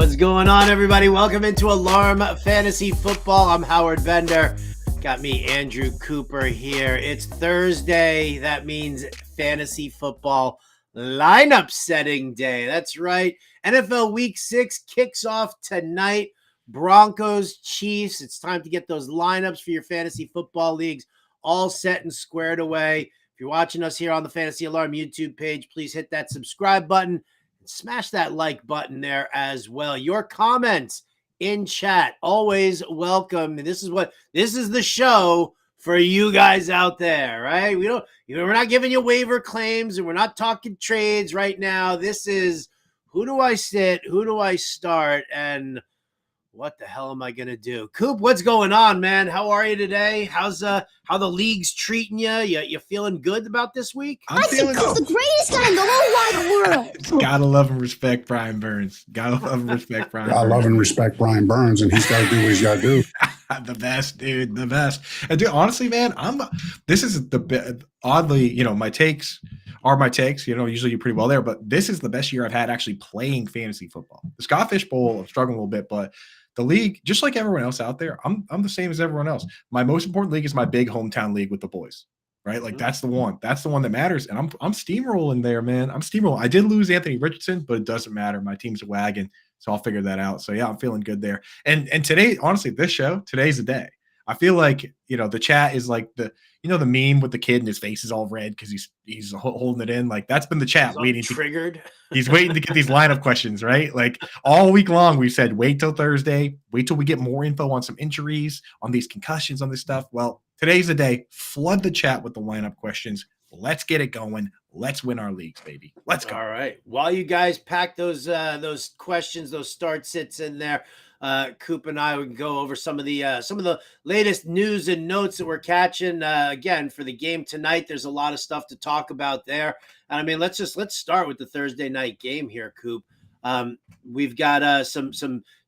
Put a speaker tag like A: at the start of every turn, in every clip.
A: What's going on, everybody? Welcome into Alarm Fantasy Football. I'm Howard Bender. Got me, Andrew Cooper, here. It's Thursday. That means fantasy football lineup setting day. That's right. NFL Week 6 kicks off tonight. Broncos, Chiefs. It's time to get those lineups for your fantasy football leagues all set and squared away. If you're watching us here on the Fantasy Alarm YouTube page, please hit that subscribe button. Smash that like button there as well. Your comments in chat, always welcome. This is the show for you guys out there, right? We're not giving you waiver claims and we're not talking trades right now. This is who do I sit, who do I start, and what the hell am I going to do? Coop, what's going on, man? How are you today? How the league's treating you? You feeling good about this week?
B: I think Coop's the greatest guy in the whole wide world.
C: Gotta love and respect Brian Burns. Gotta love and respect Brian Burns.
D: I love and respect Brian Burns, and he's got to do what he's got to do.
C: The best, dude. The best. And dude, honestly, man, this is the oddly, my takes are my takes. Usually you're pretty well there, but this is the best year I've had actually playing fantasy football. The Scott Fish Bowl, I'm struggling a little bit, but the league, just like everyone else out there, I'm the same as everyone else. My most important league is my big hometown league with the boys, right? Like that's the one. That's the one that matters. And I'm steamrolling there, man. I'm steamrolling. I did lose Anthony Richardson, but it doesn't matter. My team's a wagon, so I'll figure that out. So yeah, I'm feeling good there. And today, honestly, today's the day. I feel like the chat is like the meme with the kid and his face is all red because he's holding it in. Like that's been the chat waiting.
A: Triggered.
C: He's waiting to get these lineup questions, right? Like all week long, we said wait till Thursday, wait till we get more info on some injuries, on these concussions, on this stuff. Well, today's the day. Flood the chat with the lineup questions. Let's get it going. Let's win our leagues, baby. Let's go.
A: All right. While you guys pack those questions, those start sits in there, Coop and I would go over some of the latest news and notes that we're catching. Again, for the game tonight, there's a lot of stuff to talk about there. And I mean, let's start with the Thursday night game here, Coop. We've got some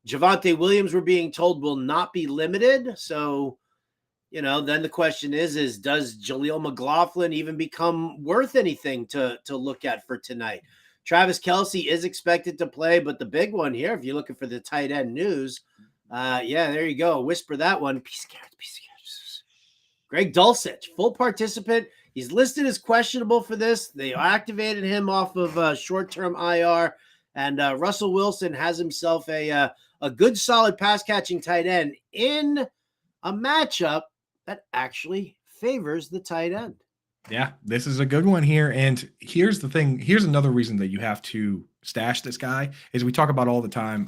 A: Javonte Williams, we're being told, will not be limited. So, then the question is does Jaleel McLaughlin even become worth anything to look at for tonight? Travis Kelce is expected to play, but the big one here, if you're looking for the tight end news, there you go. Whisper that one. Piece of carrots. Greg Dulcich, full participant. He's listed as questionable for this. They activated him off of short-term IR, and Russell Wilson has himself a good, solid pass-catching tight end in a matchup that actually favors the tight end.
C: Yeah, this is a good one here. And here's the thing. Here's another reason that you have to stash this guy is we talk about all the time,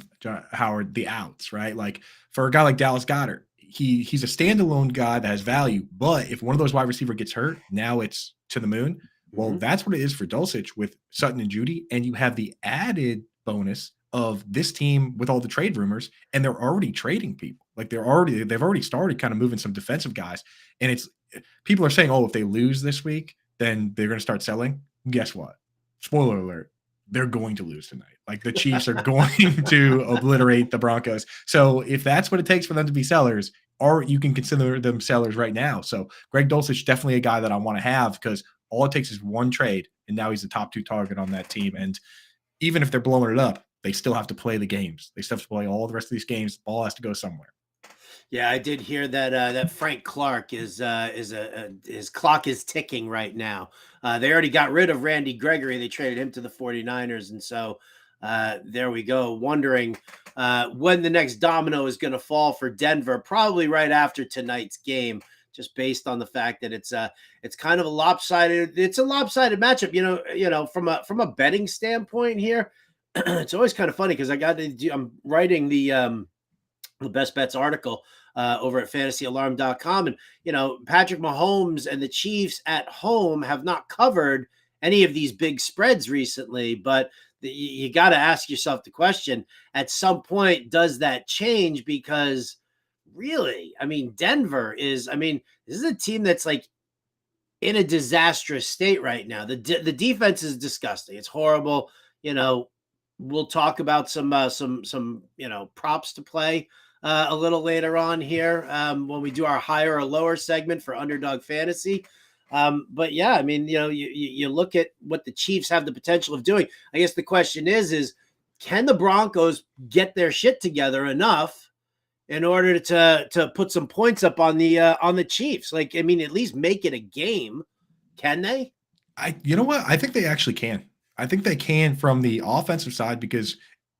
C: Howard, the outs, right? Like for a guy like Dallas Goedert, he's a standalone guy that has value. But if one of those wide receiver gets hurt, now it's to the moon. Well, that's what it is for Dulcich with Sutton and Judy. And you have the added bonus of this team with all the trade rumors, and they're already trading people. Like they've already started kind of moving some defensive guys. And people are saying, oh, if they lose this week, then they're going to start selling. Guess what? Spoiler alert. They're going to lose tonight. Like the Chiefs are going to obliterate the Broncos. So if that's what it takes for them to be sellers, or you can consider them sellers right now. So Greg Dulcich, definitely a guy that I want to have because all it takes is one trade. And now he's the top 2 target on that team. And even if they're blowing it up, they still have to play the games. They still have to play all the rest of these games. The ball has to go somewhere.
A: Yeah, I did hear that Frank Clark his clock is ticking right now. They already got rid of Randy Gregory. They traded him to the 49ers. And so there we go. Wondering when the next domino is going to fall for Denver, probably right after tonight's game, just based on the fact that it's kind of a lopsided matchup, from a betting standpoint here. It's always kind of funny because I'm writing the Best Bets article over at fantasyalarm.com. And, Patrick Mahomes and the Chiefs at home have not covered any of these big spreads recently, but you got to ask yourself the question, at some point, does that change? Because really, Denver this is a team that's like in a disastrous state right now. The defense is disgusting. It's horrible. We'll talk about some props to play a little later on here when we do our higher or lower segment for Underdog Fantasy. But yeah, you look at what the Chiefs have the potential of doing. I guess the question is can the Broncos get their shit together enough in order to put some points up on the Chiefs? Like, I mean, at least make it a game. Can they?
C: You know what? I think they actually can. I think they can from the offensive side because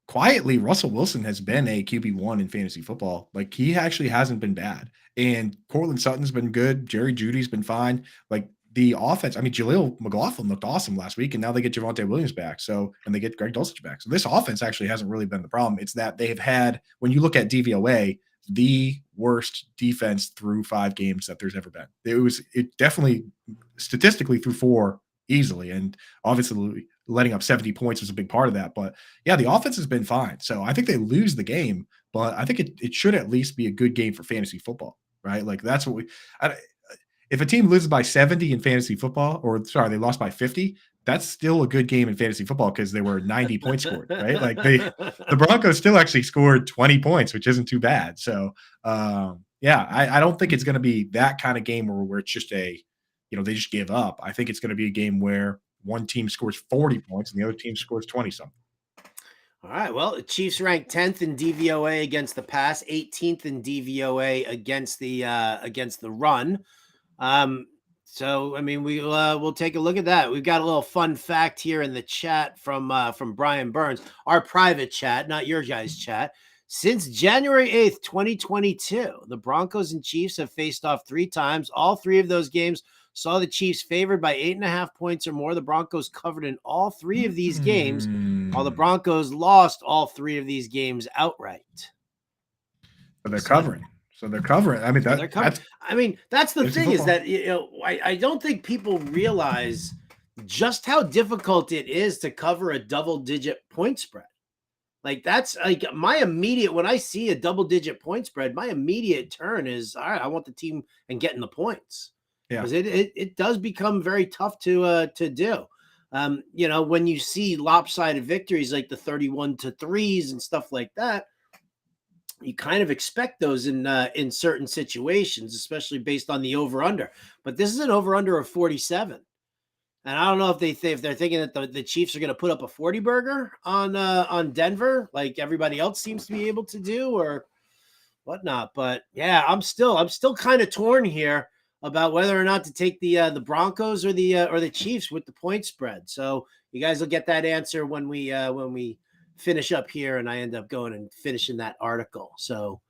C: quietly Russell Wilson has been a QB1 in fantasy football. Like he actually hasn't been bad. And Cortland Sutton's been good. Jerry Jeudy's been fine. Like the offense, I mean, Jaleel McLaughlin looked awesome last week, and now they get Javonte Williams back. So, and they get Greg Dulcich back. So this offense actually hasn't really been the problem. It's that they have had, when you look at DVOA, the worst defense through 5 games that there's ever been. It definitely statistically through 4 easily. And obviously letting up 70 points was a big part of that. But yeah, the offense has been fine. So I think they lose the game, but I think it should at least be a good game for fantasy football, right? Like that's what if a team loses by 70 in fantasy football, or sorry, they lost by 50, that's still a good game in fantasy football because they were 90 points scored, right? Like the Broncos still actually scored 20 points, which isn't too bad. So yeah, I don't think it's going to be that kind of game where it's just they just give up. I think it's going to be a game where one team scores 40 points and the other team scores 20 something.
A: All right. Well, the Chiefs ranked 10th in DVOA against the pass, 18th in DVOA against the run. So I mean, we'll take a look at that. We've got a little fun fact here in the chat from Brian Burns, our private chat, not your guys' chat. Since January 8th, 2022, the Broncos and Chiefs have faced off 3 times. All 3 of those games saw the Chiefs favored by 8.5 points or more. The Broncos covered in all 3 of these games, while the Broncos lost all 3 of these games outright.
C: But they're covering. So they're covering. I mean,
A: that's the thing is that, I don't think people realize just how difficult it is to cover a double-digit point spread. Like that's like my immediate, when I see a double-digit point spread, my immediate turn is, all right, I want the team and getting the points.
C: Yeah,
A: because it does become very tough to do. When you see lopsided victories like the 31-3s and stuff like that, you kind of expect those in certain situations, especially based on the over/under. But this is an over/under of 47, and I don't know if they're thinking that the Chiefs are going to put up a 40 burger on Denver, like everybody else seems to be able to do, or whatnot. But yeah, I'm still kind of torn here about whether or not to take the Broncos or the Chiefs with the point spread. So you guys will get that answer when we finish up here, and I end up going and finishing that article. So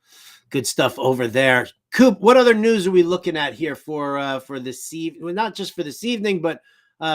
A: good stuff over there. Coop, what other news are we looking at here for this evening? Well, not just for this evening, but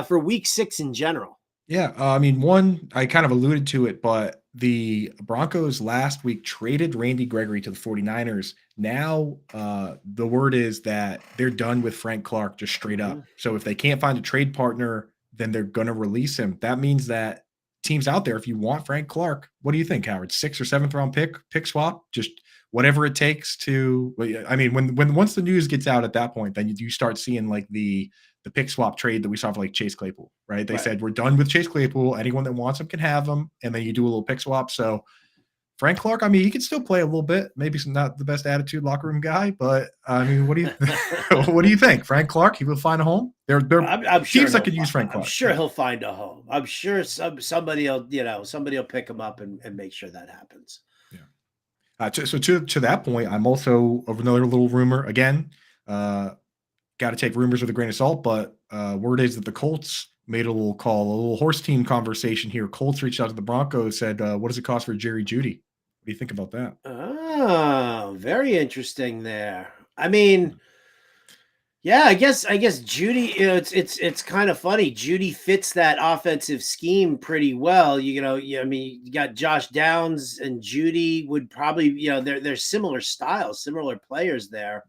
A: for week 6 in general.
C: Yeah, I mean, one, I kind of alluded to it, but the Broncos last week traded Randy Gregory to the 49ers. Now the word is that they're done with Frank Clark, just straight up. So if they can't find a trade partner, then they're going to release him. That means that teams out there, if you want Frank Clark, what do you think, Howard? 6th or 7th round pick swap, just whatever it takes to. I mean, when once the news gets out at that point, then you start seeing like the pick swap trade that we saw for like Chase Claypool, right? They said we're done with Chase Claypool. Anyone that wants him can have him, and then you do a little pick swap. So Frank Clark, I mean, he can still play a little bit. Maybe he's not the best attitude locker room guy, but I mean, what do you think? Frank Clark, he will find a home. There
A: I'm sure
C: teams that could use Frank Clark.
A: I'm sure he'll find a home. I'm sure somebody will pick him up and make sure that happens.
C: Yeah. So to that point, I'm also of another little rumor again. Got to take rumors with a grain of salt, but word is that the Colts made a little call, a little horse team conversation here. Colts reached out to the Broncos, said, what does it cost for Jerry Jeudy? What do you think about that?
A: Oh, very interesting there. I mean, yeah, I guess Jeudy, it's kind of funny. Jeudy fits that offensive scheme pretty well. I mean, you got Josh Downs and Jeudy would probably, they're similar styles, similar players there.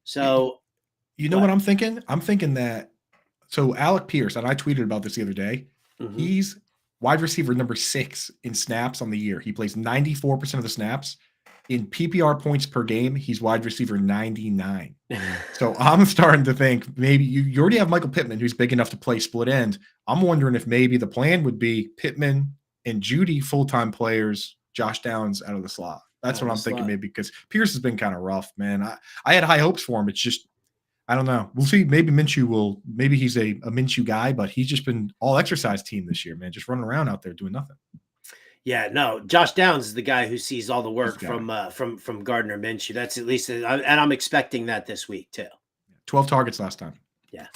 A: So
C: you know what I'm thinking? I'm thinking that, so Alec Pierce, and I tweeted about this the other day, he's wide receiver number 6 in snaps on the year. He plays 94% of the snaps. In PPR points per game, he's wide receiver 99. So I'm starting to think maybe you already have Michael Pittman, who's big enough to play split end. I'm wondering if maybe the plan would be Pittman and Jeudy full-time players, Josh Downs out of the slot. That's what I'm thinking maybe, because Pierce has been kind of rough, man. I had high hopes for him. It's just, I don't know. We'll see. Maybe maybe he's a Minshew guy, but he's just been all exercise team this year, man. Just running around out there doing nothing.
A: Yeah, no, Josh Downs is the guy who sees all the work
C: He's got it.
A: from Gardner Minshew. That's at least, and I'm expecting that this week too.
C: 12 targets last time.
A: Yeah.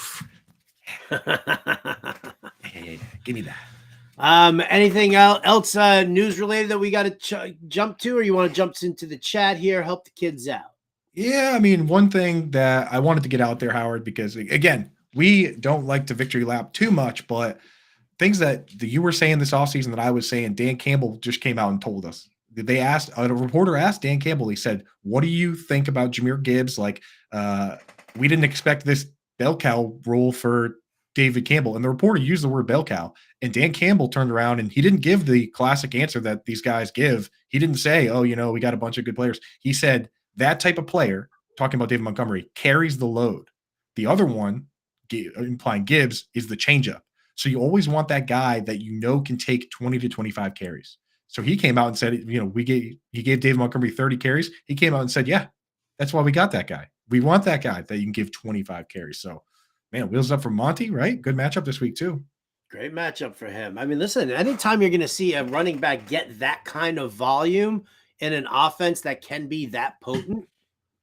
C: Hey, give me that.
A: Anything else news related that we got to jump to, or you want to jump into the chat here? Help the kids out.
C: Yeah, I mean, one thing that I wanted to get out there, Howard, because again, we don't like to victory lap too much, but things that you were saying this offseason that I was saying, Dan Campbell just came out and told us. They asked, a reporter asked Dan Campbell, he said, what do you think about Jahmyr Gibbs? Like, we didn't expect this bell cow role for David Campbell. And the reporter used the word bell cow. And Dan Campbell turned around and he didn't give the classic answer that these guys give. He didn't say, oh, we got a bunch of good players. He said that type of player, talking about David Montgomery, carries the load. The other one, implying Gibbs, is the changeup. So you always want that guy that can take 20 to 25 carries. So he came out and said, he gave David Montgomery 30 carries. He came out and said, yeah, that's why we got that guy. We want that guy that you can give 25 carries. So, man, wheels up for Monty, right? Good matchup this week too.
A: Great matchup for him. I mean, listen, anytime you're going to see a running back get that kind of volume in an offense that can be that potent,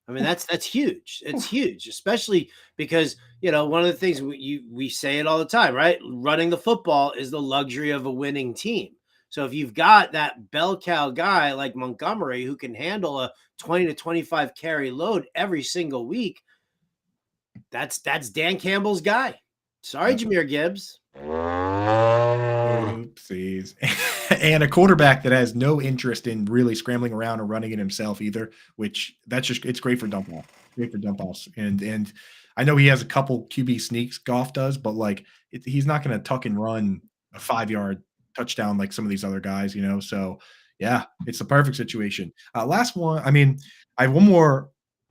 A: I mean, that's huge. It's huge, especially because, one of the things we say it all the time, right? Running the football is the luxury of a winning team. So if you've got that bell cow guy like Montgomery who can handle a 20 to 25 carry load every single week, that's Dan Campbell's guy. Sorry, Jahmyr Gibbs.
C: Oopsies. And a quarterback that has no interest in really scrambling around or running it himself either, which it's great for dump off. Great for dump offs. And I know he has a couple QB sneaks Goff does, but he's not going to tuck and run a 5-yard touchdown like some of these other guys, So yeah, it's the perfect situation. Last one. I mean, I have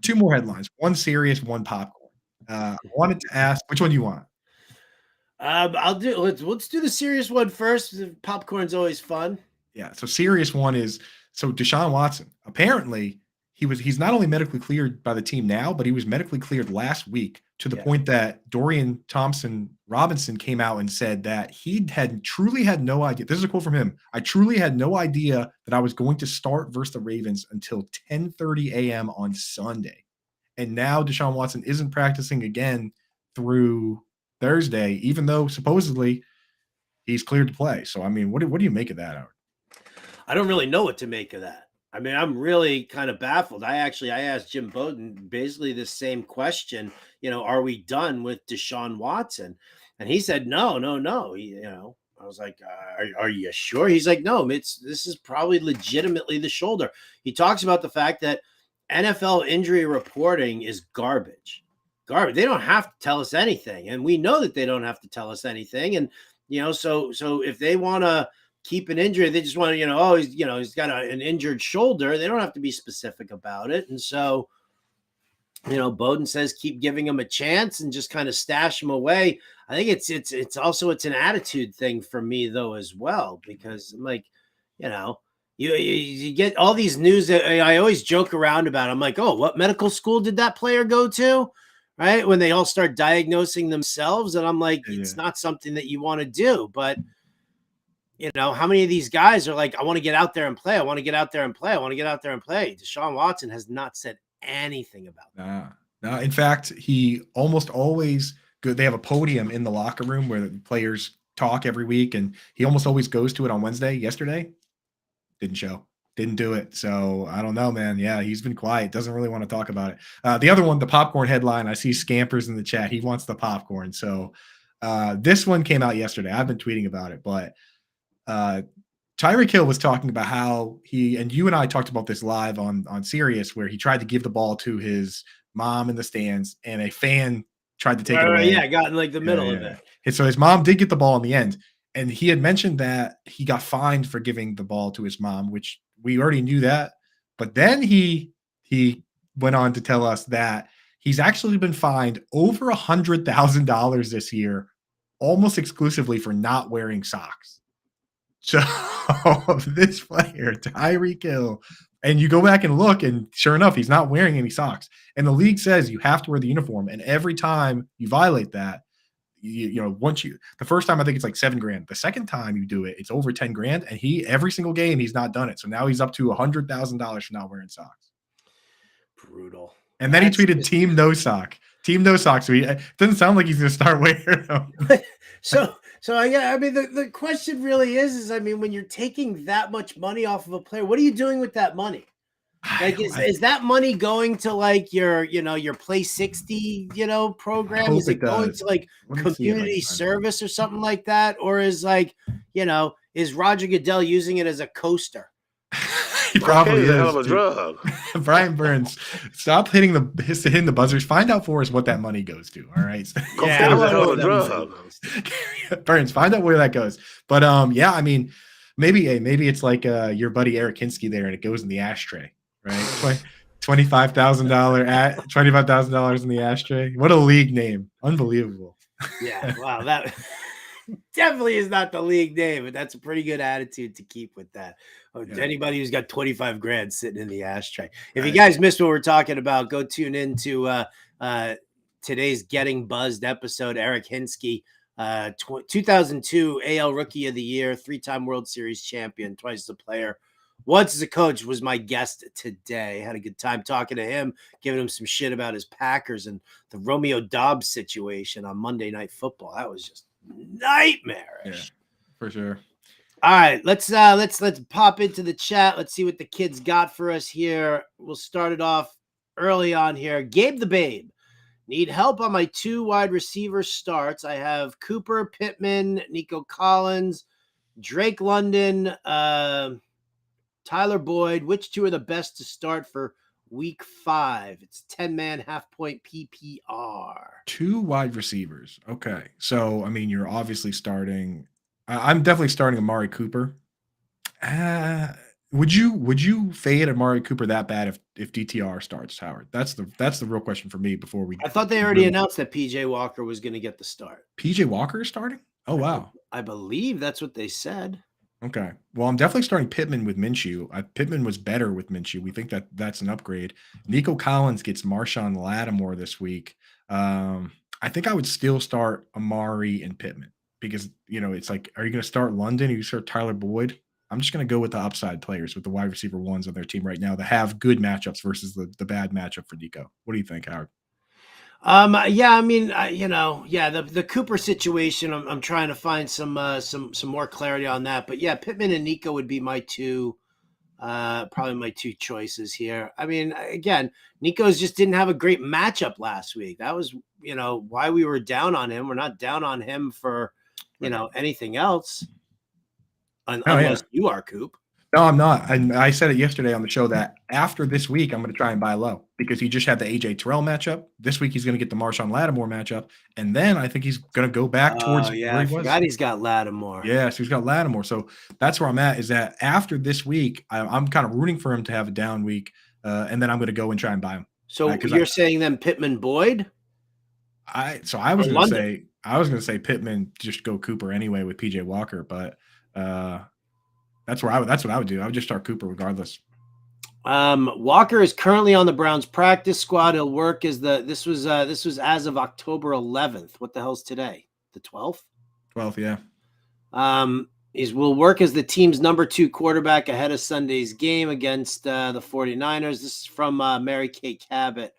C: two more headlines, one serious, one popcorn. I wanted to ask, which one do you want?
A: Let's do the serious one first. Popcorn's always fun.
C: Yeah. So serious one is Deshaun Watson. Apparently he's not only medically cleared by the team now, but he was medically cleared last week to the point that Dorian Thompson-Robinson came out and said that he truly had no idea. This is a quote from him. I truly had no idea that I was going to start versus the Ravens until 10:30 a.m. on Sunday. And now Deshaun Watson isn't practicing again through Thursday, even though supposedly he's cleared to play. So, I mean, what do you make of that, Howard?
A: I don't really know what to make of that. I mean, I'm really kind of baffled. I asked Jim Bowden basically the same question, are we done with Deshaun Watson? And he said, no. I was like, are you sure? He's like, no, this is probably legitimately the shoulder. He talks about the fact that NFL injury reporting is garbage. They don't have to tell us anything. And we know that they don't have to tell us anything. And, so if they want to keep an injury, they just want to, he's got an injured shoulder. They don't have to be specific about it. And so, Bowden says, keep giving him a chance and just kind of stash him away. I think it's also an attitude thing for me though, as well, because I'm like, you get all these news that I always joke around about. I'm like, oh, what medical school did that player go to? Right. When they all start diagnosing themselves. And I'm like, It's not something that you want to do, but how many of these guys are like, I want to get out there and play. I want to get out there and play. I want to get out there and play. Deshaun Watson has not said anything about that.
C: No. In fact, he almost always they have a podium in the locker room where the players talk every week. And he almost always goes to it on Wednesday. Yesterday, didn't do it. So I don't know, man. Yeah, he's been quiet. Doesn't really want to talk about it. The other one, the popcorn headline, I see Scampers in the chat. He wants the popcorn. So this one came out yesterday. I've been tweeting about it, but Tyreek Hill was talking about how and you and I talked about this live on Sirius, where he tried to give the ball to his mom in the stands and a fan tried to take it away.
A: Yeah, got in the middle of it.
C: And so his mom did get the ball in the end. And he had mentioned that he got fined for giving the ball to his mom, which we already knew that. But then he went on to tell us that he's actually been fined over $100,000 this year, almost exclusively for not wearing socks. So this player, Tyreek Hill, and you go back and look, and sure enough, he's not wearing any socks. And the league says you have to wear the uniform. And every time you violate that, once the first time I think it's like $7,000. The second time you do it, it's over $10,000, and every single game he's not done it. So now he's up to $100,000 for not wearing socks.
A: Brutal.
C: And then he tweeted Team No Sock. Team No Socks. So it doesn't sound like he's going to start wearing them.
A: So yeah, I mean, the question really is, I mean, when you're taking that much money off of a player, what are you doing with that money? Like, is that money going to like your Play 60, program? Is it going to like community service or something like that? Or is like, is Roger Goodell using it as a coaster?
C: He probably is.
E: Hell of a drug.
C: Brian Burns, stop hitting the buzzers. Find out for us what that money goes to. All right.
E: Yeah, a hell of a drug.
C: Burns, find out where that goes. But yeah, I mean, maybe it's like your buddy Eric Hinsky there, and it goes in the ashtray. Right, $25,000 in the ashtray. What a league name! Unbelievable.
A: Yeah, wow, that definitely is not the league name, but that's a pretty good attitude to keep with that. Anybody who's got $25,000 sitting in the ashtray. If you guys missed what we're talking about, go tune into today's Getting Buzzed episode. Eric Hinsky, 2002 AL Rookie of the Year, 3-time World Series champion, twice as a player. Once as a coach, was my guest today. Had a good time talking to him, giving him some shit about his Packers and the Romeo Dobbs situation on Monday Night Football. That was just nightmarish.
C: Yeah, for sure.
A: All right, let's pop into the chat. Let's see what the kids got for us here. We'll start it off early on here. Gabe the Babe. Need help on my 2 wide receiver starts. I have Cooper, Pittman, Nico Collins, Drake London, Tyler Boyd. Which 2 are the best to start for week 5? It's 10-man half-point PPR.
C: 2 wide receivers. Okay. So, I mean, you're obviously starting. I'm definitely starting Amari Cooper. Would you fade Amari Cooper that bad if DTR starts, Howard? That's the real question for me before we.
A: I thought they already announced that PJ Walker was going to get the start.
C: PJ Walker is starting? Oh, wow.
A: I believe that's what they said. Okay.
C: Well, I'm definitely starting Pittman with Minshew. Pittman was better with Minshew. We think that's an upgrade. Nico Collins gets Marshawn Lattimore this week. I think I would still start Amari and Pittman because, it's like, are you going to start London? Or you start Tyler Boyd? I'm just going to go with the upside players, with the wide receiver ones on their team right now that have good matchups versus the bad matchup for Nico. What do you think, Howard?
A: Yeah, I mean, the Cooper situation, I'm trying to find some more clarity on that, but yeah, Pittman and Nico would be my probably my 2 choices here. I mean, again, Nico's just didn't have a great matchup last week. That was, why we were down on him. We're not down on him for, anything else. Unless you are, Coop.
C: No, I'm not. And I said it yesterday on the show that after this week, I'm going to try and buy low because he just had the AJ Terrell matchup. This week, he's going to get the Marshawn Lattimore matchup. And then I think he's going to go back towards where he was. I
A: forgot he's got Lattimore.
C: Yeah, so he's got Lattimore. So that's where I'm at, is that after this week, I'm kind of rooting for him to have a down week. And then I'm going to go and try and buy him.
A: So you're saying then Pittman Boyd?
C: I was going to say Pittman, just go Cooper anyway with PJ Walker, but that's what I would do. I would just start Cooper regardless.
A: Walker is currently on the Browns practice squad. He'll work as this was as of October 11th. What the hell's today? The 12th?
C: 12th, yeah.
A: Will work as the team's number 2 quarterback ahead of Sunday's game against the 49ers. This is from Mary Kay Cabot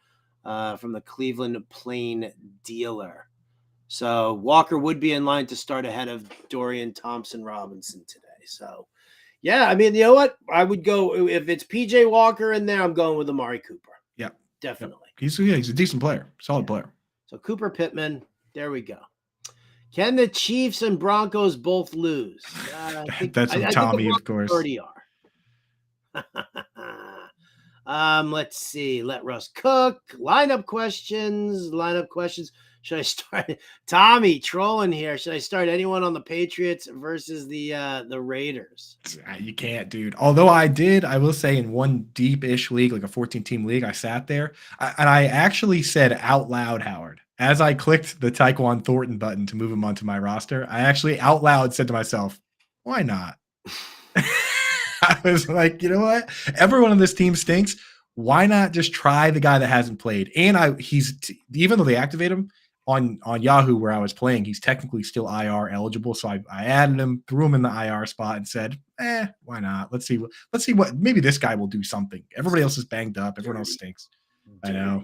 A: from the Cleveland Plain Dealer. So Walker would be in line to start ahead of Dorian Thompson-Robinson today. So, yeah, I mean, you know what? I would go, if it's PJ Walker in there, I'm going with Amari Cooper.
C: Yeah.
A: Definitely.
C: Yep. He's a decent player, solid player.
A: So Cooper, Pittman, there we go. Can the Chiefs and Broncos both lose?
C: That's from Tommy, of course.
A: Already are. Let's see. Let Russ cook. Lineup questions. Should I start Tommy trolling here? Should I start anyone on the Patriots versus the Raiders?
C: You can't, dude. Although I will say in one deep-ish league, like a 14-team league, I sat there and I actually said out loud, Howard, as I clicked the Tyquan Thornton button to move him onto my roster, I actually out loud said to myself, why not? I was like, you know what? Everyone on this team stinks. Why not just try the guy that hasn't played? And even though they activate him, on Yahoo where I was playing, he's technically still IR eligible. So I added him, threw him in the IR spot, and said, why not? Let's see what maybe this guy will do something. Everybody else is banged up. Everyone else stinks. I know.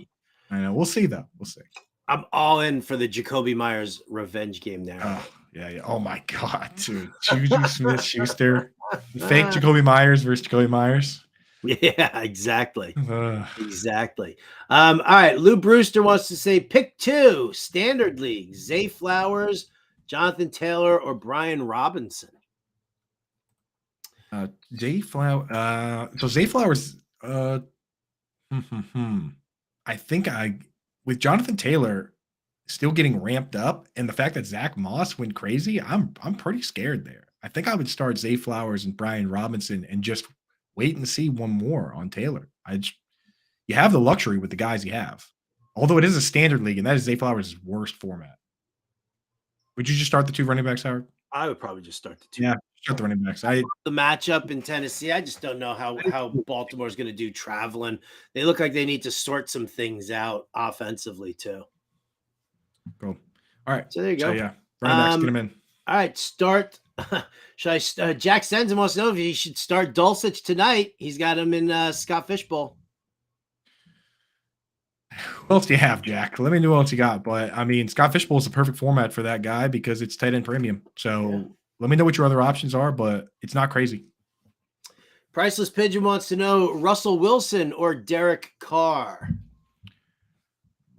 C: We'll see though. We'll see.
A: I'm all in for the Jacoby Myers revenge game there.
C: Oh, yeah. Oh my God, dude. Juju Smith-Schuster. Fake Jacoby Myers versus Jacoby Myers.
A: Yeah, exactly. Exactly. All right. Lou Brewster wants to say pick 2 standard league: Zay Flowers, Jonathan Taylor, or Brian Robinson.
C: Zay Flowers. So Zay Flowers. I think with Jonathan Taylor still getting ramped up, and the fact that Zach Moss went crazy, I'm pretty scared there. I think I would start Zay Flowers and Brian Robinson and just wait and see one more on Taylor. You have the luxury with the guys you have, although it is a standard league, and that is Zay Flowers' worst format. Would you just start the 2 running backs, Howard?
A: I would probably just start the 2.
C: Yeah, start the running backs.
A: The matchup in Tennessee, I just don't know how Baltimore's going to do traveling. They look like they need to sort some things out offensively too.
C: Cool. All right.
A: So there you go.
C: So, yeah, running backs, get them in.
A: All right, start. Should I? Jack Stenson wants to know if he should start Dulcich tonight. He's got him in Scott Fishbowl.
C: What else do you have, Jack? Let me know what else you got. But I mean, Scott Fishbowl is the perfect format for that guy because it's tight end premium. So let me know what your other options are, but it's not crazy.
A: Priceless Pigeon wants to know Russell Wilson or Derek Carr.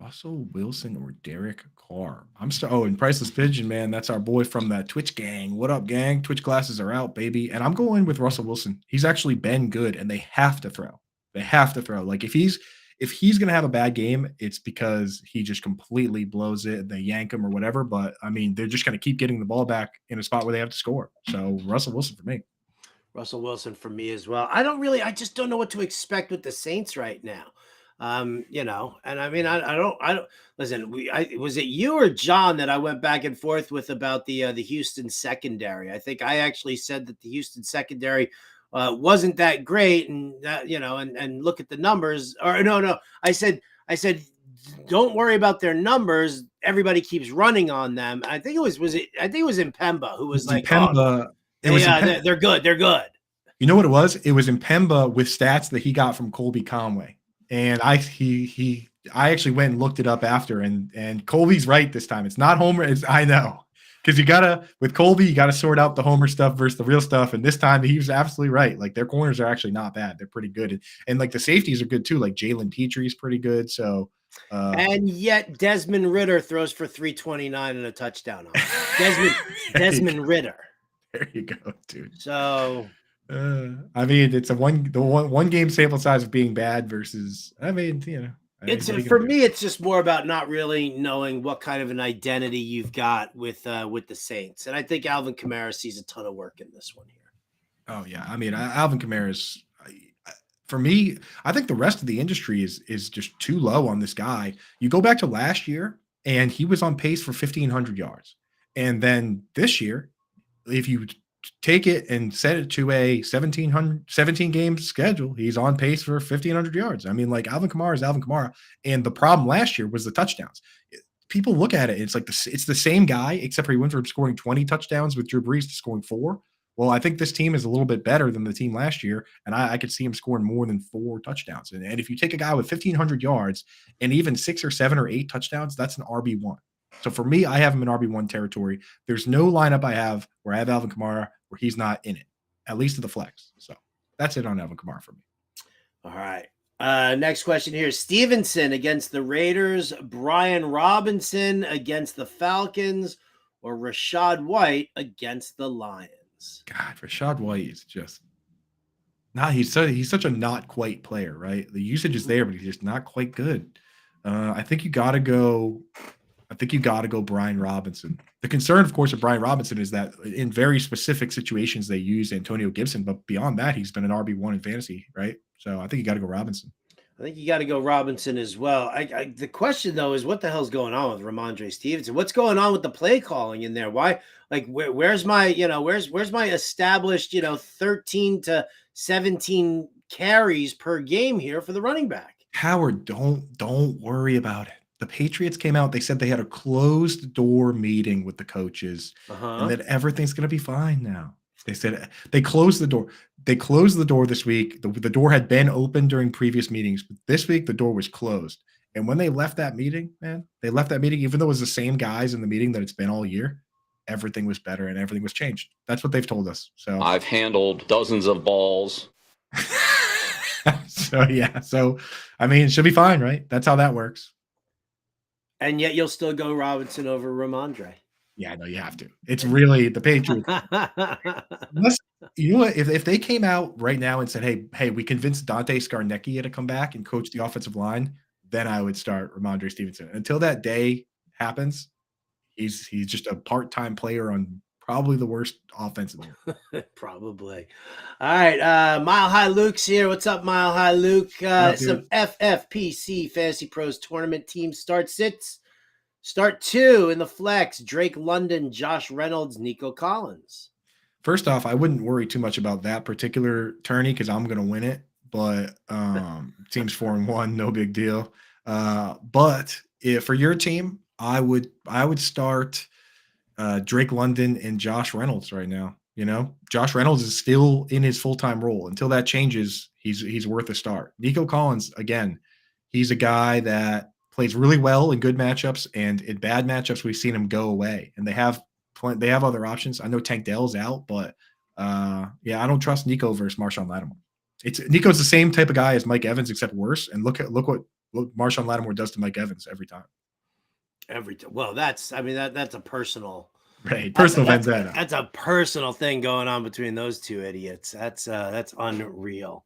C: Russell Wilson or Derek Carr. And Priceless Pigeon, man, that's our boy from that Twitch gang. What up, gang? Twitch glasses are out, baby. And I'm going with Russell Wilson. He's actually been good, and they have to throw. Like if he's going to have a bad game, it's because he just completely blows it and they yank him or whatever. But I mean, they're just going to keep getting the ball back in a spot where they have to score. So Russell Wilson for me.
A: Russell Wilson for me as well. I just don't know what to expect with the Saints right now. And I mean, I don't listen. Was it you or John that I went back and forth with about the Houston secondary? I think I actually said that the Houston secondary wasn't that great, and that, and look at the numbers. Or no, I said, don't worry about their numbers. Everybody keeps running on them. I think it was Impemba who was like,
C: Impemba.
A: They're good. They're good.
C: You know what it was? It was Impemba with stats that he got from Colby Conway. And I actually went and looked it up after, and Colby's right this time. It's not Homer. I know, because with Colby, you gotta sort out the Homer stuff versus the real stuff. And this time he was absolutely right. Like their corners are actually not bad. They're pretty good. And like the safeties are good too. Like Jalen Petrie is pretty good. So
A: and yet Desmond Ridder throws for 329 and a touchdown on him. Desmond Ridder.
C: There you go, dude.
A: So
C: I mean, it's the one game sample size of being bad versus. I mean,
A: for me, it's just more about not really knowing what kind of an identity you've got with the Saints, and I think Alvin Kamara sees a ton of work in this one here.
C: Oh yeah, I mean, Alvin Kamara's. For me, I think the rest of the industry is just too low on this guy. You go back to last year, and he was on pace for 1,500 yards, and then this year, if you take it and set it to a 17 game schedule, he's on pace for 1,500 yards. I mean, like Alvin Kamara is Alvin Kamara. And the problem last year was the touchdowns. People look at it, it's like it's the same guy, except for he went from scoring 20 touchdowns with Drew Brees to scoring 4. Well, I think this team is a little bit better than the team last year, and I could see him scoring more than 4 touchdowns. And if you take a guy with 1,500 yards and even 6 or 7 or 8 touchdowns, that's an RB1. So for me, I have him in RB1 territory. There's no lineup I have where I have Alvin Kamara where he's not in it, at least to the flex. So that's it on Alvin Kamara for me.
A: All right. Next question here. Stevenson against the Raiders, Brian Robinson against the Falcons, or Rachaad White against the Lions?
C: God, Rachaad White is just he's such a not quite player, right? The usage is there, but he's just not quite good. I think you got to go Brian Robinson. The concern, of course, of Brian Robinson is that in very specific situations they use Antonio Gibson, but beyond that, he's been an RB1 in fantasy, right? So I think you got to go Robinson.
A: I think you got to go Robinson as well. The question though is what the hell's going on with Ramondre Stevenson? What's going on with the play calling in there? Why? Like where's my where's my established 13 to 17 carries per game here for the running back?
C: Howard, don't worry about it. The Patriots came out. They said they had a closed door meeting with the coaches and that everything's going to be fine now. They said they closed the door. They closed the door this week. The door had been open during previous meetings, but this week the door was closed. And when they left that meeting, man, they left that meeting, even though it was the same guys in the meeting that it's been all year, everything was better and everything was changed. That's what they've told us. So
F: I've handled dozens of balls.
C: So I mean, it should be fine, right? That's how that works.
A: And yet you'll still go Robinson over Ramondre.
C: Yeah, I know you have to. It's really the Patriots. Unless, you know what? If they came out right now and said, hey, we convinced Dante Scarnecchia to come back and coach the offensive line, then I would start Ramondre Stevenson. Until that day happens, he's just a part-time player on probably the worst offense in the league.
A: Probably. All right. Mile High Luke's here. What's up, Mile High Luke? Some FFPC Fantasy Pros tournament team start sits. Start 2 in the flex: Drake London, Josh Reynolds, Nico Collins.
C: First off, I wouldn't worry too much about that particular tourney because I'm going to win it. But team's 4-1, no big deal. But for your team, I would start Drake London and Josh Reynolds right now. You know, Josh Reynolds is still in his full-time role. Until that changes, he's worth a start. Nico Collins, again, he's a guy that plays really well in good matchups, and in bad matchups, we've seen him go away. And they have other options. I know Tank Dell's out, but I don't trust Nico versus Marshawn Lattimore. Nico's the same type of guy as Mike Evans, except worse. And look what Marshawn Lattimore does to Mike Evans every time.
A: Well, that's a personal,
C: right? Personal vendetta.
A: That's a personal thing going on between those two idiots. That's unreal.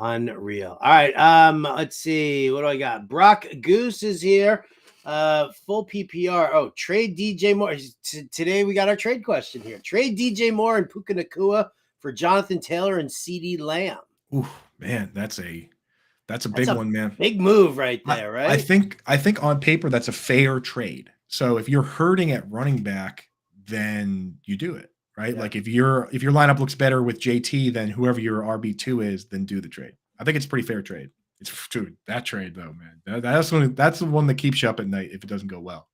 A: Unreal. All right. Let's see. What do I got? Brock Goose is here. Full PPR. Oh, trade DJ Moore. Today we got our trade question here. Trade DJ Moore and Puka Nacua for Jonathan Taylor and CD Lamb.
C: Ooh, man, that's a big one, man.
A: Big move right there, right?
C: I think on paper that's a fair trade. So if you're hurting at running back, then you do it. Right. Yeah. Like if your lineup looks better with JT than whoever your RB2 is, then do the trade. I think it's a pretty fair trade. Dude, that trade though, man, that's the one that keeps you up at night if it doesn't go well.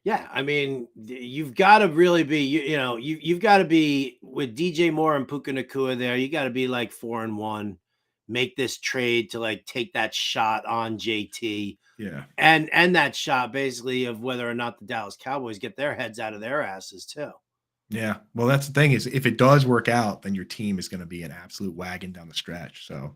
A: Yeah. I mean, you've got to really be, you've got to be with DJ Moore and Puka Nacua there. You got to be like 4-1, make this trade to like take that shot on JT.
C: Yeah.
A: And that shot basically of whether or not the Dallas Cowboys get their heads out of their asses too.
C: Yeah. Well, that's the thing is if it does work out, then your team is going to be an absolute wagon down the stretch. So,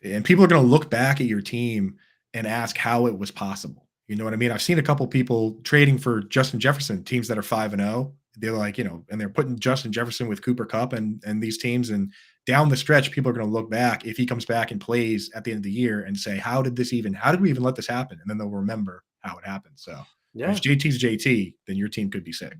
C: and people are going to look back at your team and ask how it was possible. You know what I mean? I've seen a couple people trading for Justin Jefferson, teams that are 5-0. They're like, and they're putting Justin Jefferson with Cooper Kupp and these teams. And down the stretch, people are going to look back if he comes back and plays at the end of the year and say, how did we even let this happen? And then they'll remember how it happened. So if JT's JT, then your team could be sick.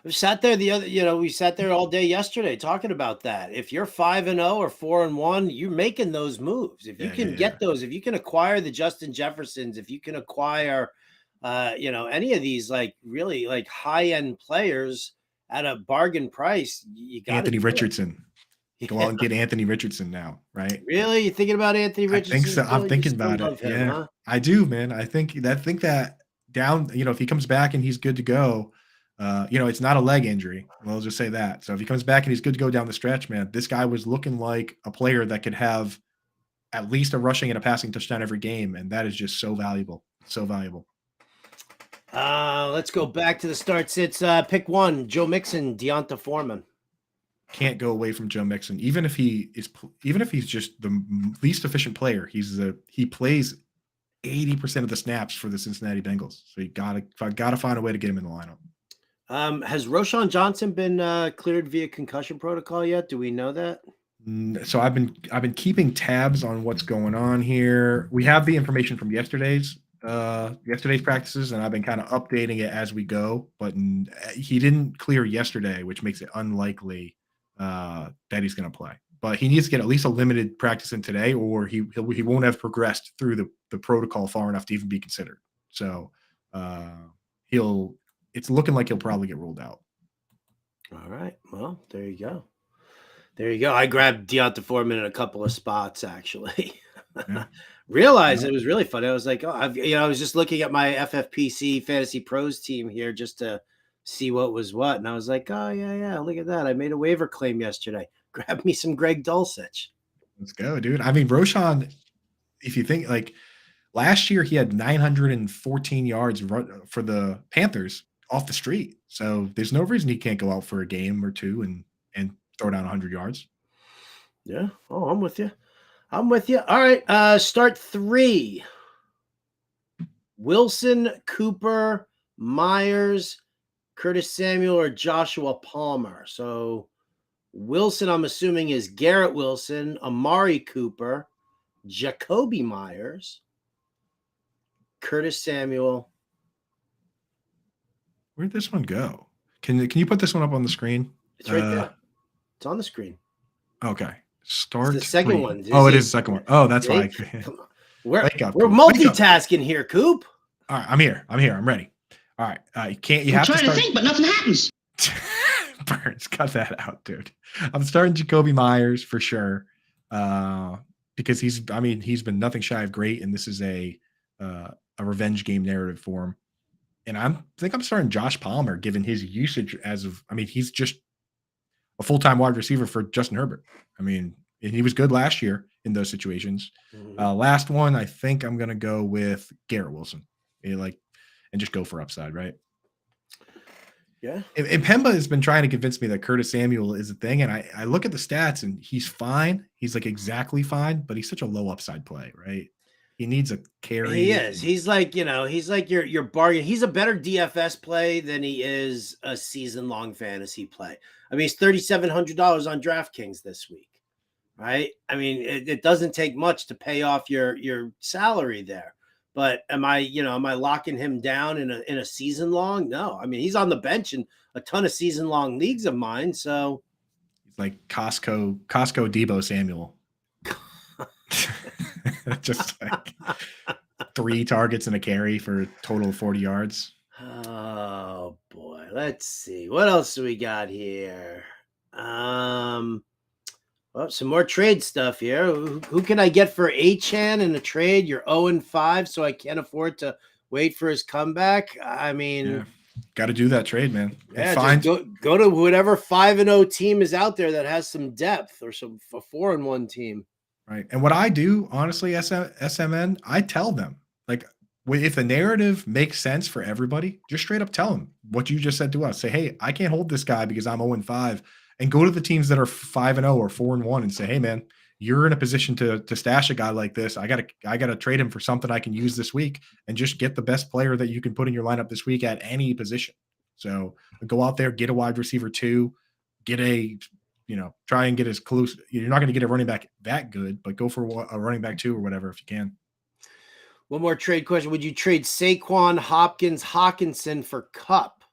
A: We sat there we sat there all day yesterday talking about that. If you're 5-0 or 4-1, you're making those moves. If you can get those, if you can acquire the Justin Jeffersons, if you can acquire, any of these like really like high end players at a bargain price, you got
C: Anthony Richardson. Go out and get Anthony Richardson now, right?
A: Really? You thinking about Anthony Richardson?
C: I think so. I'm thinking about it.
A: Him, huh?
C: I do, man. I think that down, if he comes back and he's good to go, it's not a leg injury. We'll just say that. So if he comes back and he's good to go down the stretch, man, this guy was looking like a player that could have at least a rushing and a passing touchdown every game. And that is just so valuable. So valuable.
A: Let's go back to the start sits. Pick one: Joe Mixon, Deonta Foreman.
C: Can't go away from Joe Mixon, even if he's just the least efficient player. He plays 80% of the snaps for the Cincinnati Bengals, so you gotta find a way to get him in the lineup.
A: Has Roschon Johnson been cleared via concussion protocol yet? Do we know that?
C: So I've been keeping tabs on what's going on here. We have the information from yesterday's practices, and I've been kind of updating it as we go. But he didn't clear yesterday, which makes it unlikely that he's going to play. But he needs to get at least a limited practice in today, or he won't have progressed through the protocol far enough to even be considered. So it's looking like he'll probably get ruled out.
A: All right. Well, there you go. I grabbed Deonta Foreman in a couple of spots, actually.
C: Yeah.
A: Realized
C: Yeah.
A: it was really funny. I was like, oh, I was just looking at my FFPC Fantasy Pros team here just to see what was what, and I was like, oh yeah, look at that! I made a waiver claim yesterday. Grab me some Greg Dulcich.
C: Let's go, dude. I mean, Roshan, if you think like last year, he had 914 yards for the Panthers off the street. So there's no reason he can't go out for a game or two and throw down 100 yards.
A: Yeah. Oh, I'm with you. I'm with you. All right. Start 3. Wilson, Cooper, Myers, Curtis Samuel, or Joshua Palmer. So Wilson, I'm assuming, is Garrett Wilson, Amari Cooper, Jacoby Myers, Curtis Samuel.
C: Where'd this one go? Can you put this one up on the screen?
A: It's right there. It's on the screen.
C: Okay. Start
A: It's the second
C: 3.
A: one.
C: Oh, it is the second one. Oh, that's why.
A: Come on. We're
C: Wake up,
A: we're
C: Coop. Wake up.
A: multitasking here, Coop.
C: All right, I'm here. I'm ready. All right. You have to
B: trying to think, but nothing happens.
C: Burns, cut that out, dude. I'm starting Jacoby Myers for sure. Because he's been nothing shy of great, and this is a revenge game narrative for him. And I think I'm starting Josh Palmer, given his usage he's just a full-time wide receiver for Justin Herbert. And he was good last year in those situations.
A: Mm-hmm.
C: Last one, I think I'm gonna go with Garrett Wilson. And just go for upside, right?
A: Yeah.
C: And Pemba has been trying to convince me that Curtis Samuel is a thing, and I look at the stats and he's fine. He's like exactly fine, but he's such a low upside play, right? He needs a carry.
A: He is. He's like your bargain. He's a better DFS play than he is a season-long fantasy play. He's $3,700 on DraftKings this week, right? It doesn't take much to pay off your salary there. But am I locking him down in a season long? No. He's on the bench in a ton of season long leagues of mine. So
C: he's like Costco Debo Samuel. Just like 3 targets and a carry for a total of 40 yards.
A: Oh boy. Let's see. What else do we got here? Some more trade stuff here. Who can I get for Achane in a trade? You're 0-5, so I can't afford to wait for his comeback.
C: Got to do that trade, man.
A: Yeah, just go to whatever 5-0 team is out there that has some depth, or a 4-1 team.
C: Right. And what I do, honestly, SMN, I tell them, like, if the narrative makes sense for everybody, just straight up tell them what you just said to us. Say, hey, I can't hold this guy because I'm 0-5. And go to the teams that are 5-0 or 4-1 and say, hey, man, you're in a position to stash a guy like this. I gotta trade him for something I can use this week, and just get the best player that you can put in your lineup this week at any position. So go out there, get a wide receiver 2, try and get as close. You're not going to get a running back that good, but go for a running back 2 or whatever if you can.
A: One more trade question. Would you trade Saquon, Hopkins, Hawkinson for Kupp?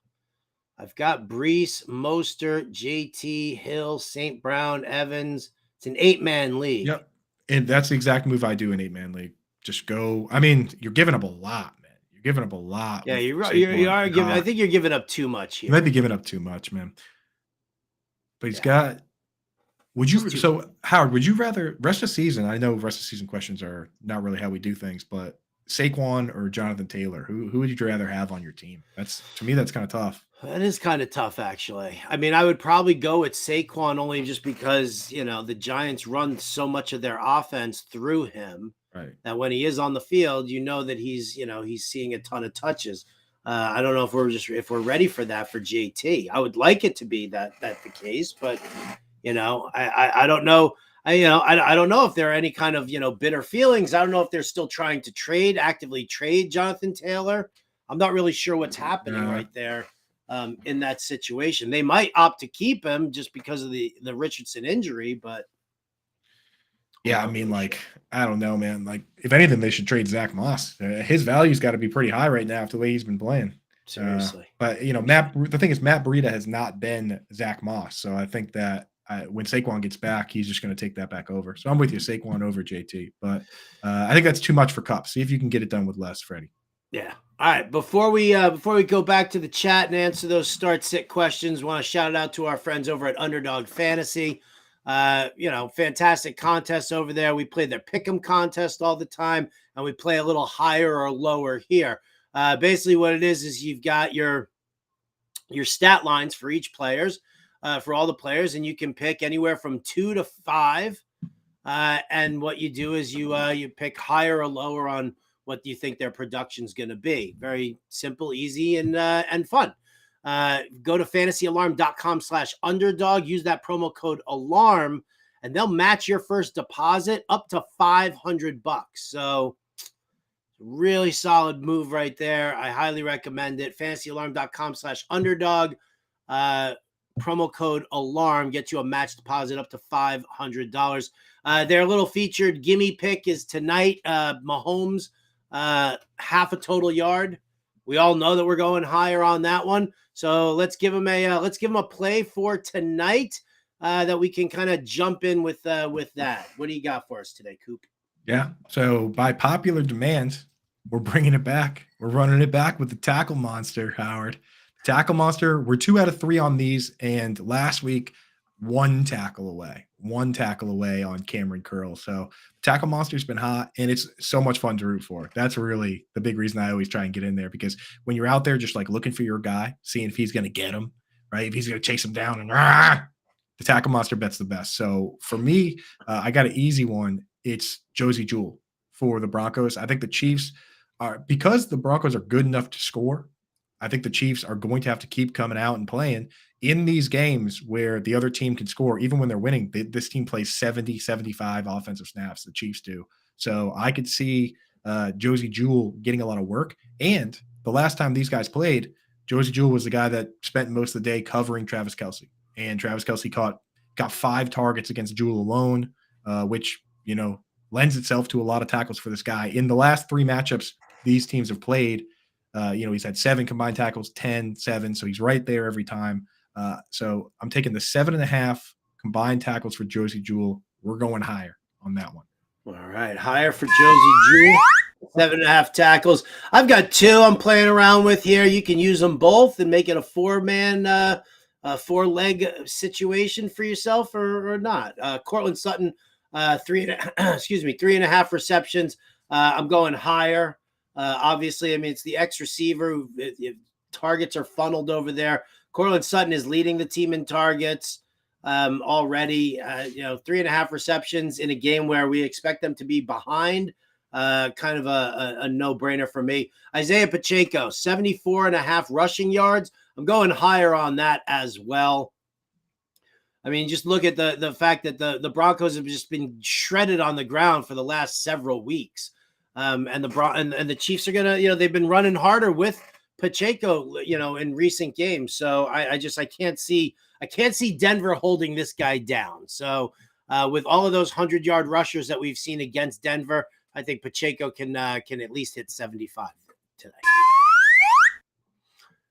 A: I've got Brees, Mostert, JT, Hill, St. Brown, Evans. It's an 8-man league.
C: Yep. And that's the exact move I do in 8-man league. Just go. You're giving up a lot, man. You're giving up a lot.
A: Yeah, you are giving. I think you're giving up too much here.
C: You might be giving up too much, man. But he's got. So Howard, would you rather rest of season? I know rest of season questions are not really how we do things, but Saquon or Jonathan Taylor, who would you rather have on your team? To me, that's kind of tough.
A: That is kind of tough, actually. I would probably go with Saquon only just because, the Giants run so much of their offense through him,
C: right? That
A: when he is on the field, that he's seeing a ton of touches. I don't know if we're ready for that for JT. I would like it to be that the case, but I don't know. I don't know if there are any kind of bitter feelings. I don't know if they're still trying to actively trade Jonathan Taylor. I'm not really sure what's happening right there. In that situation, they might opt to keep him just because of the Richardson injury, but
C: yeah, I don't know, man. Like, if anything, they should trade Zach Moss. His value's got to be pretty high right now after the way he's been playing.
A: Seriously,
C: but the thing is, Matt Breida has not been Zach Moss, so I think that when Saquon gets back, he's just going to take that back over. So I'm with you, Saquon over JT, but I think that's too much for Kupp. See if you can get it done with less, Freddie.
A: Yeah. All right. Before we go back to the chat and answer those start sit questions, want to shout out to our friends over at Underdog Fantasy. Fantastic contests over there. We play their pick'em contest all the time, and we play a little higher or lower here. Basically, what it is you've got your stat lines for each for all the players, and you can pick anywhere from 2 to 5. And what you do is you pick higher or lower on what you think their production is going to be. Very simple, easy, and fun. Go to fantasyalarm.com/underdog. Use that promo code alarm, and they'll match your first deposit up to $500. So really solid move right there. I highly recommend it. fantasyalarm.com/underdog. Promo code alarm gets you a match deposit up to $500. Their little featured gimme pick is tonight. Mahomes, half a total yard. We all know that we're going higher on that one. So let's give him a play for tonight that we can kind of jump in with that. What do you got for us today, Coop?
C: Yeah. So by popular demand, we're bringing it back. We're running it back with the tackle monster, Howard. Tackle monster. We're 2 out of 3 on these, and last week, one tackle away on Cameron Curl. So tackle monster's been hot, and it's so much fun to root for. That's really the big reason I always try and get in there, because when you're out there just like looking for your guy, seeing if he's going to get him, right? If he's going to chase him down, and the tackle monster bet's the best. So for me, I got an easy one. It's Josie Jewell for the Broncos. I think the Chiefs because the Broncos are good enough to score, I think the Chiefs are going to have to keep coming out and playing in these games where the other team can score. Even when they're winning, this team plays 70, 75 offensive snaps. The Chiefs do. So I could see Josie Jewell getting a lot of work. And the last time these guys played, Josie Jewell was the guy that spent most of the day covering Travis Kelce. And Travis Kelce got 5 targets against Jewell alone, which, lends itself to a lot of tackles for this guy. In the last 3 matchups these teams have played, he's had 7 combined tackles, 10, 7. So he's right there every time. So I'm taking the 7.5 combined tackles for Josie Jewell. We're going higher on that one.
A: All right. Higher for Josie Jewell. 7.5 tackles. I've got 2 I'm playing around with here. You can use them both and make it a 4-man, 4-leg situation for yourself or not. Cortland Sutton, 3.5 receptions. I'm going higher. Obviously, it's the X receiver. Targets are funneled over there. Cortland Sutton is leading the team in targets already. 3.5 receptions in a game where we expect them to be behind. Kind of a no-brainer for me. Isaiah Pacheco, 74.5 rushing yards. I'm going higher on that as well. Just look at the fact that the Broncos have just been shredded on the ground for the last several weeks. And the Chiefs are gonna, they've been running harder with Pacheco, in recent games. So I can't see Denver holding this guy down. So with all of those 100-yard rushers that we've seen against Denver, I think Pacheco can at least hit 75 today.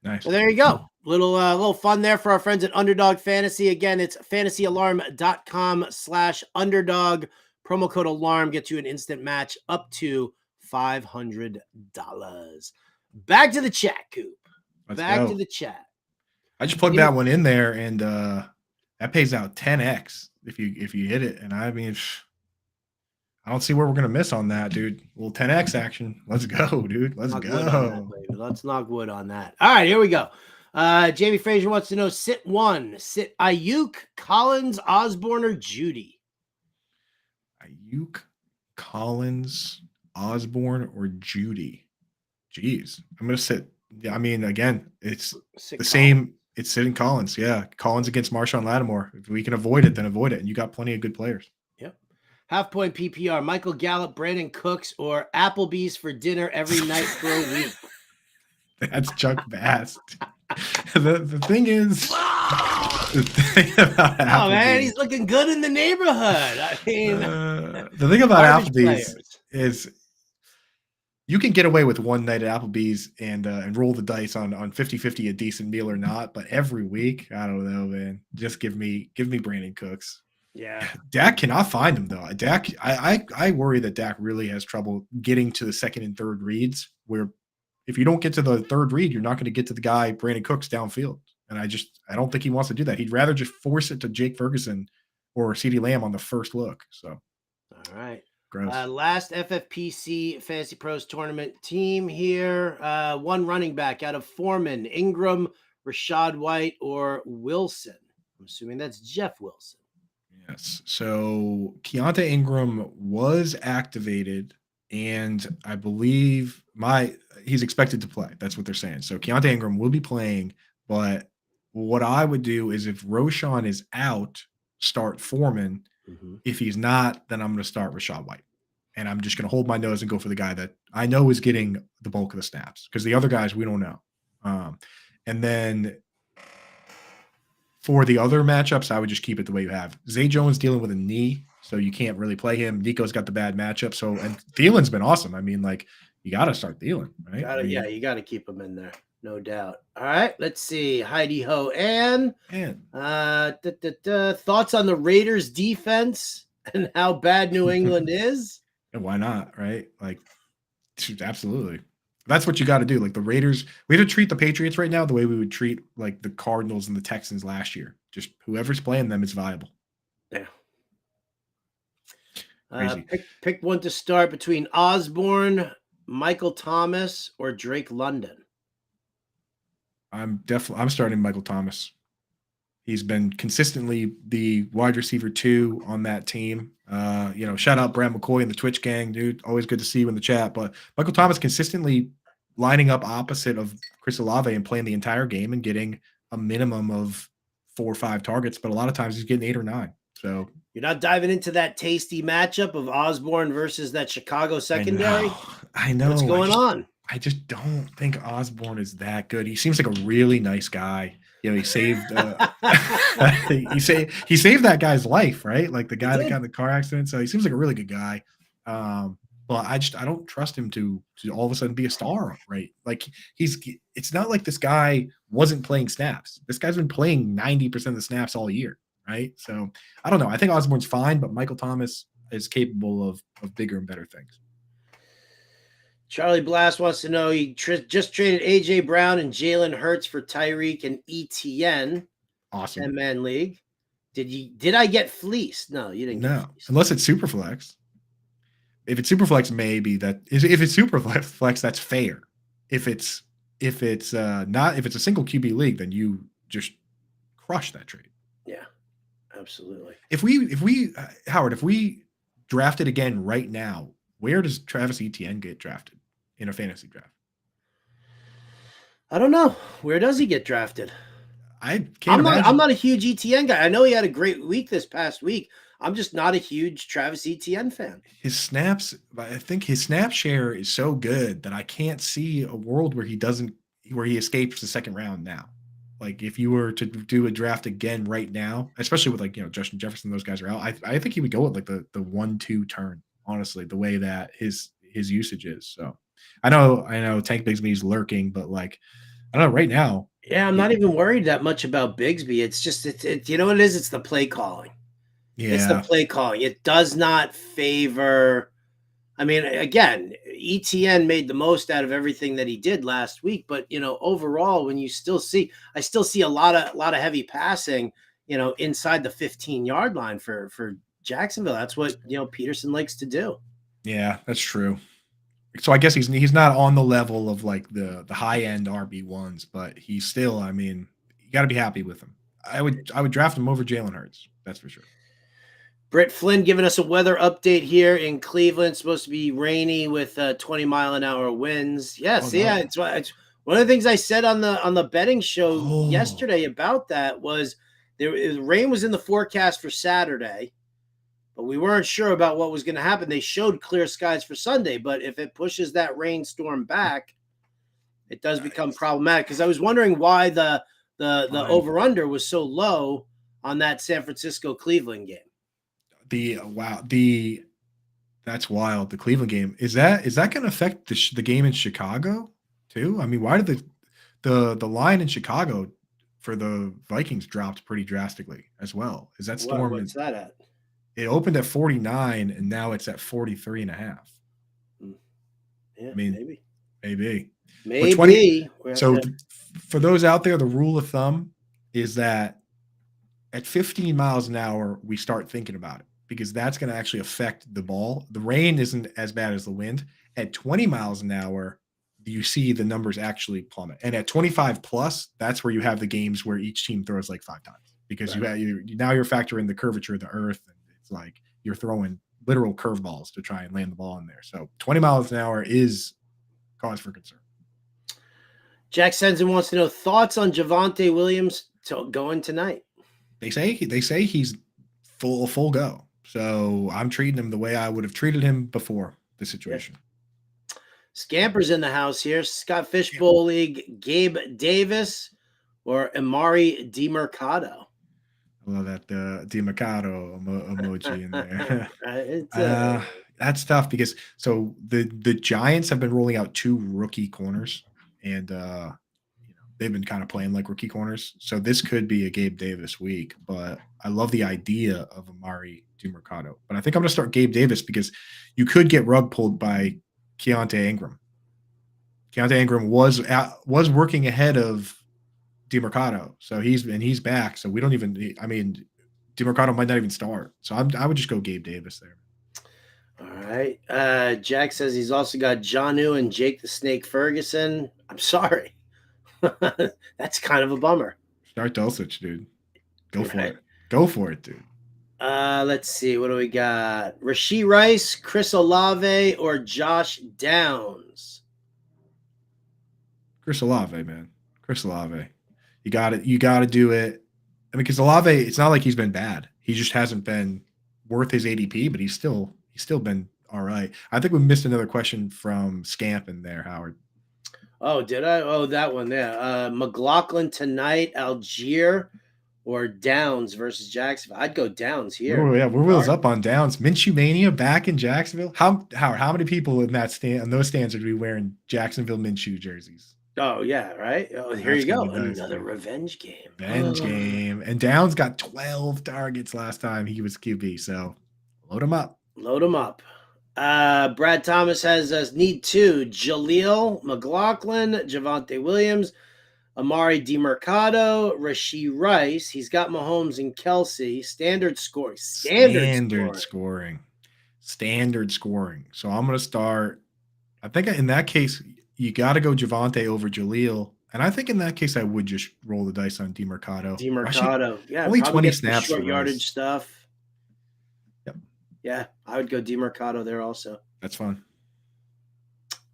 C: Nice.
A: So there you go. Little fun there for our friends at Underdog Fantasy. Again, it's fantasyalarm.com/underdog. Promo code alarm gets you an instant match up to $500. Back to the chat, Coop. Back to the chat.
C: I just plugged that one in there, and that pays out 10x if you hit it. And I don't see where we're gonna miss on that, dude. A little 10x action. Let's go, dude. Let's go.
A: Let's knock wood on that. All right, here we go. Jamie Frazier wants to know: sit Ayuk, Collins, Osborne, or Judy?
C: Ayuk, Collins, Osborne, or Judy? Jeez, I'm gonna sit. Again, it's the same. It's sitting Collins. Yeah, Collins against Marshawn Lattimore. If we can avoid it, then avoid it. And you got plenty of good players.
A: Yep. Half point PPR: Michael Gallup, Brandon Cooks, or Applebee's for dinner every night for a week.
C: That's Chuck Bass. The thing is, the thing about Applebee's,
A: man, he's looking good in the neighborhood.
C: The thing about Applebee's is you can get away with one night at Applebee's and roll the dice on 50-50 a decent meal or not. But every week, I don't know, man. Just give me Brandon Cooks.
A: Yeah.
C: Dak cannot find him though. Dak, I worry that Dak really has trouble getting to the second and third reads, where if you don't get to the third read, you're not going to get to the guy, Brandon Cooks, downfield. And I don't think he wants to do that. He'd rather just force it to Jake Ferguson or CeeDee Lamb on the first look. So
A: All right.
C: gross.
A: Last FFPC Fantasy Pros tournament team here. One running back out of Foreman, Ingram, Rashad White, or Wilson. I'm assuming that's Jeff Wilson.
C: Yes. So Keontae Ingram was activated, and I believe he's expected to play. That's what they're saying. So Keontae Ingram will be playing, but what I would do is if Roshan is out, start Foreman. If he's not, then I'm going to start Rashad White. And I'm just going to hold my nose and go for the guy that I know is getting the bulk of the snaps, because the other guys we don't know. And then for the other matchups, I would just keep it the way you have. Zay Jones dealing with a knee, so you can't really play him. Nico's got the bad matchup. So, and Thielen's been awesome. I mean, like, you got to start Thielen, right?
A: You got to keep him in there. No doubt. All right, let's see. Heidi Ho Ann. Thoughts on the Raiders defense and how bad New England is?
C: And why not, right? Like, absolutely. That's what you got to do. Like the Raiders, we have to treat the Patriots right now the way we would treat like the Cardinals and the Texans last year. Just whoever's playing them is viable.
A: Yeah.
C: Crazy.
A: Pick one to start between Osborne, Michael Thomas, or Drake London.
C: I'm starting Michael Thomas. He's been consistently the wide receiver 2 on that team. Shout out Brad McCoy and the Twitch gang, dude. Always good to see you in the chat. But Michael Thomas consistently lining up opposite of Chris Olave and playing the entire game and getting a minimum of 4 or 5 targets. But a lot of times he's getting 8 or 9. So
A: you're not diving into that tasty matchup of Osborne versus that Chicago secondary.
C: I know.
A: What's going on?
C: I just don't think Osborne is that good. He seems like a really nice guy. He saved he saved that guy's life, right? Like the guy that got in the car accident. So he seems like a really good guy. But I don't trust him to all of a sudden be a star, right? Like it's not like this guy wasn't playing snaps. This guy's been playing 90% of the snaps all year, right? So I don't know. I think Osborne's fine, but Michael Thomas is capable of bigger and better things.
A: Charlie Blast wants to know he just traded A.J. Brown and Jalen Hurts for Tyreek and ETN.
C: Awesome.
A: 10-man league. Did I get fleeced? No, you didn't.
C: No, unless it's Superflex. If it's Superflex, maybe that is. If it's Superflex, that's fair. If it's not, if it's a single QB league, then you just crush that trade.
A: Yeah, absolutely.
C: If we Howard, if we drafted again right now, where does Travis Etienne get drafted in a fantasy draft?
A: I don't know. Where does he get drafted?
C: I can't imagine.
A: I'm not a huge Etienne guy. I know he had a great week this past week. I'm just not a huge Travis Etienne fan.
C: His snaps, I think his snap share is so good that I can't see a world where he escapes the second round now. Like if you were to do a draft again right now, especially with Justin Jefferson, those guys are out. I think he would go with like the 1-2 turn. Honestly, the way that his usage is. So I know Tank Bigsby's lurking, but like I don't know right now.
A: Yeah, I'm not even worried that much about Bigsby. It's just you know what it is? It's the play calling.
C: Yeah.
A: It's the play calling. It does not favor. I mean, again, ETN made the most out of everything that he did last week, but overall, when I still see a lot of heavy passing, inside the 15-yard line for Jacksonville. That's what Peterson likes to do.
C: Yeah, that's true. So I guess he's not on the level of like the high end RB1s, but he's still. I mean, you got to be happy with him. I would draft him over Jalen Hurts. That's for sure.
A: Britt Flynn giving us a weather update here in Cleveland. It's supposed to be rainy with 20-mile-an-hour winds. Yes, it's one of the things I said on the betting show yesterday about that was rain was in the forecast for Saturday. But we weren't sure about what was going to happen. They showed clear skies for Sunday, but if it pushes that rainstorm back, it does become problematic. Because I was wondering why the over-under was so low on that San Francisco-Cleveland game.
C: That's wild. The Cleveland game is that going to affect the game in Chicago too? I mean, why did the line in Chicago for the Vikings dropped pretty drastically as well? Is that storm?
A: What's that at?
C: It opened at 49 and now it's at 43.5.
A: Yeah,
C: I mean, maybe.
A: Maybe.
C: So for those out there, the rule of thumb is that At 15 miles an hour, we start thinking about it because that's going to actually affect the ball. The rain isn't as bad as the wind. At 20 miles an hour, you see the numbers actually plummet. And at 25 plus, that's where you have the games where each team throws like 5 times because now you're factoring the curvature of the earth, and it's like you're throwing literal curveballs to try and land the ball in there. So 20 miles an hour is cause for concern.
A: Jack Sensen wants to know thoughts on Javonte Williams going tonight.
C: They say he's full go. So I'm treating him the way I would have treated him before the situation.
A: Yeah. Scamper's in the house here. Scott Fishbowl League, Gabe Davis or Amari DiMercado.
C: I love that DiMercado emoji in there. That's tough because so the Giants have been rolling out 2 rookie corners, and they've been kind of playing like rookie corners. So this could be a Gabe Davis week, but I love the idea of Amari DiMercado. But I think I'm going to start Gabe Davis because you could get rug pulled by Keontae Ingram. Keontae Ingram was working ahead of DiMercado. So he's back. So we don't even, DiMercado might not even start. So I would just go Gabe Davis there.
A: All right. Jack says he's also got Jonnu and Jake the Snake Ferguson. I'm sorry. That's kind of a bummer.
C: Start Dulcich, dude. Go for it. Go for it, dude.
A: Let's see. What do we got? Rashee Rice, Chris Olave, or Josh Downs?
C: Chris Olave, man. Chris Olave. You got it. You got to do it. I mean, because Olave, it's not like he's been bad. He just hasn't been worth his ADP, but he's still been all right. I think we missed another question from Scamp in there, Howard.
A: Oh, did I? Oh, that one there. McLaughlin tonight, Algier, or Downs versus Jacksonville. I'd go Downs here.
C: Oh yeah, we're wheels up on Downs. Minshew Mania back in Jacksonville. Howard, how many people in that stand on those stands would be wearing Jacksonville Minshew jerseys?
A: Oh yeah, right. Oh, here you go. Another revenge game.
C: Revenge game. And Downs got 12 targets last time he was QB. So load him up.
A: Load him up. Brad Thomas has us need 2. Jaleel McLaughlin, Javonte Williams, Amari DiMercado, Rashee Rice. He's got Mahomes and Kelsey. Standard scoring. Standard
C: scoring. So I'm going to start. I think in that case, you got to go Javonte over Jaleel. And I think in that case, I would just roll the dice on DiMercado.
A: Yeah.
C: Only 20 snaps.
A: Short yardage stuff.
C: Yep.
A: Yeah, I would go DiMercado there also.
C: That's fun.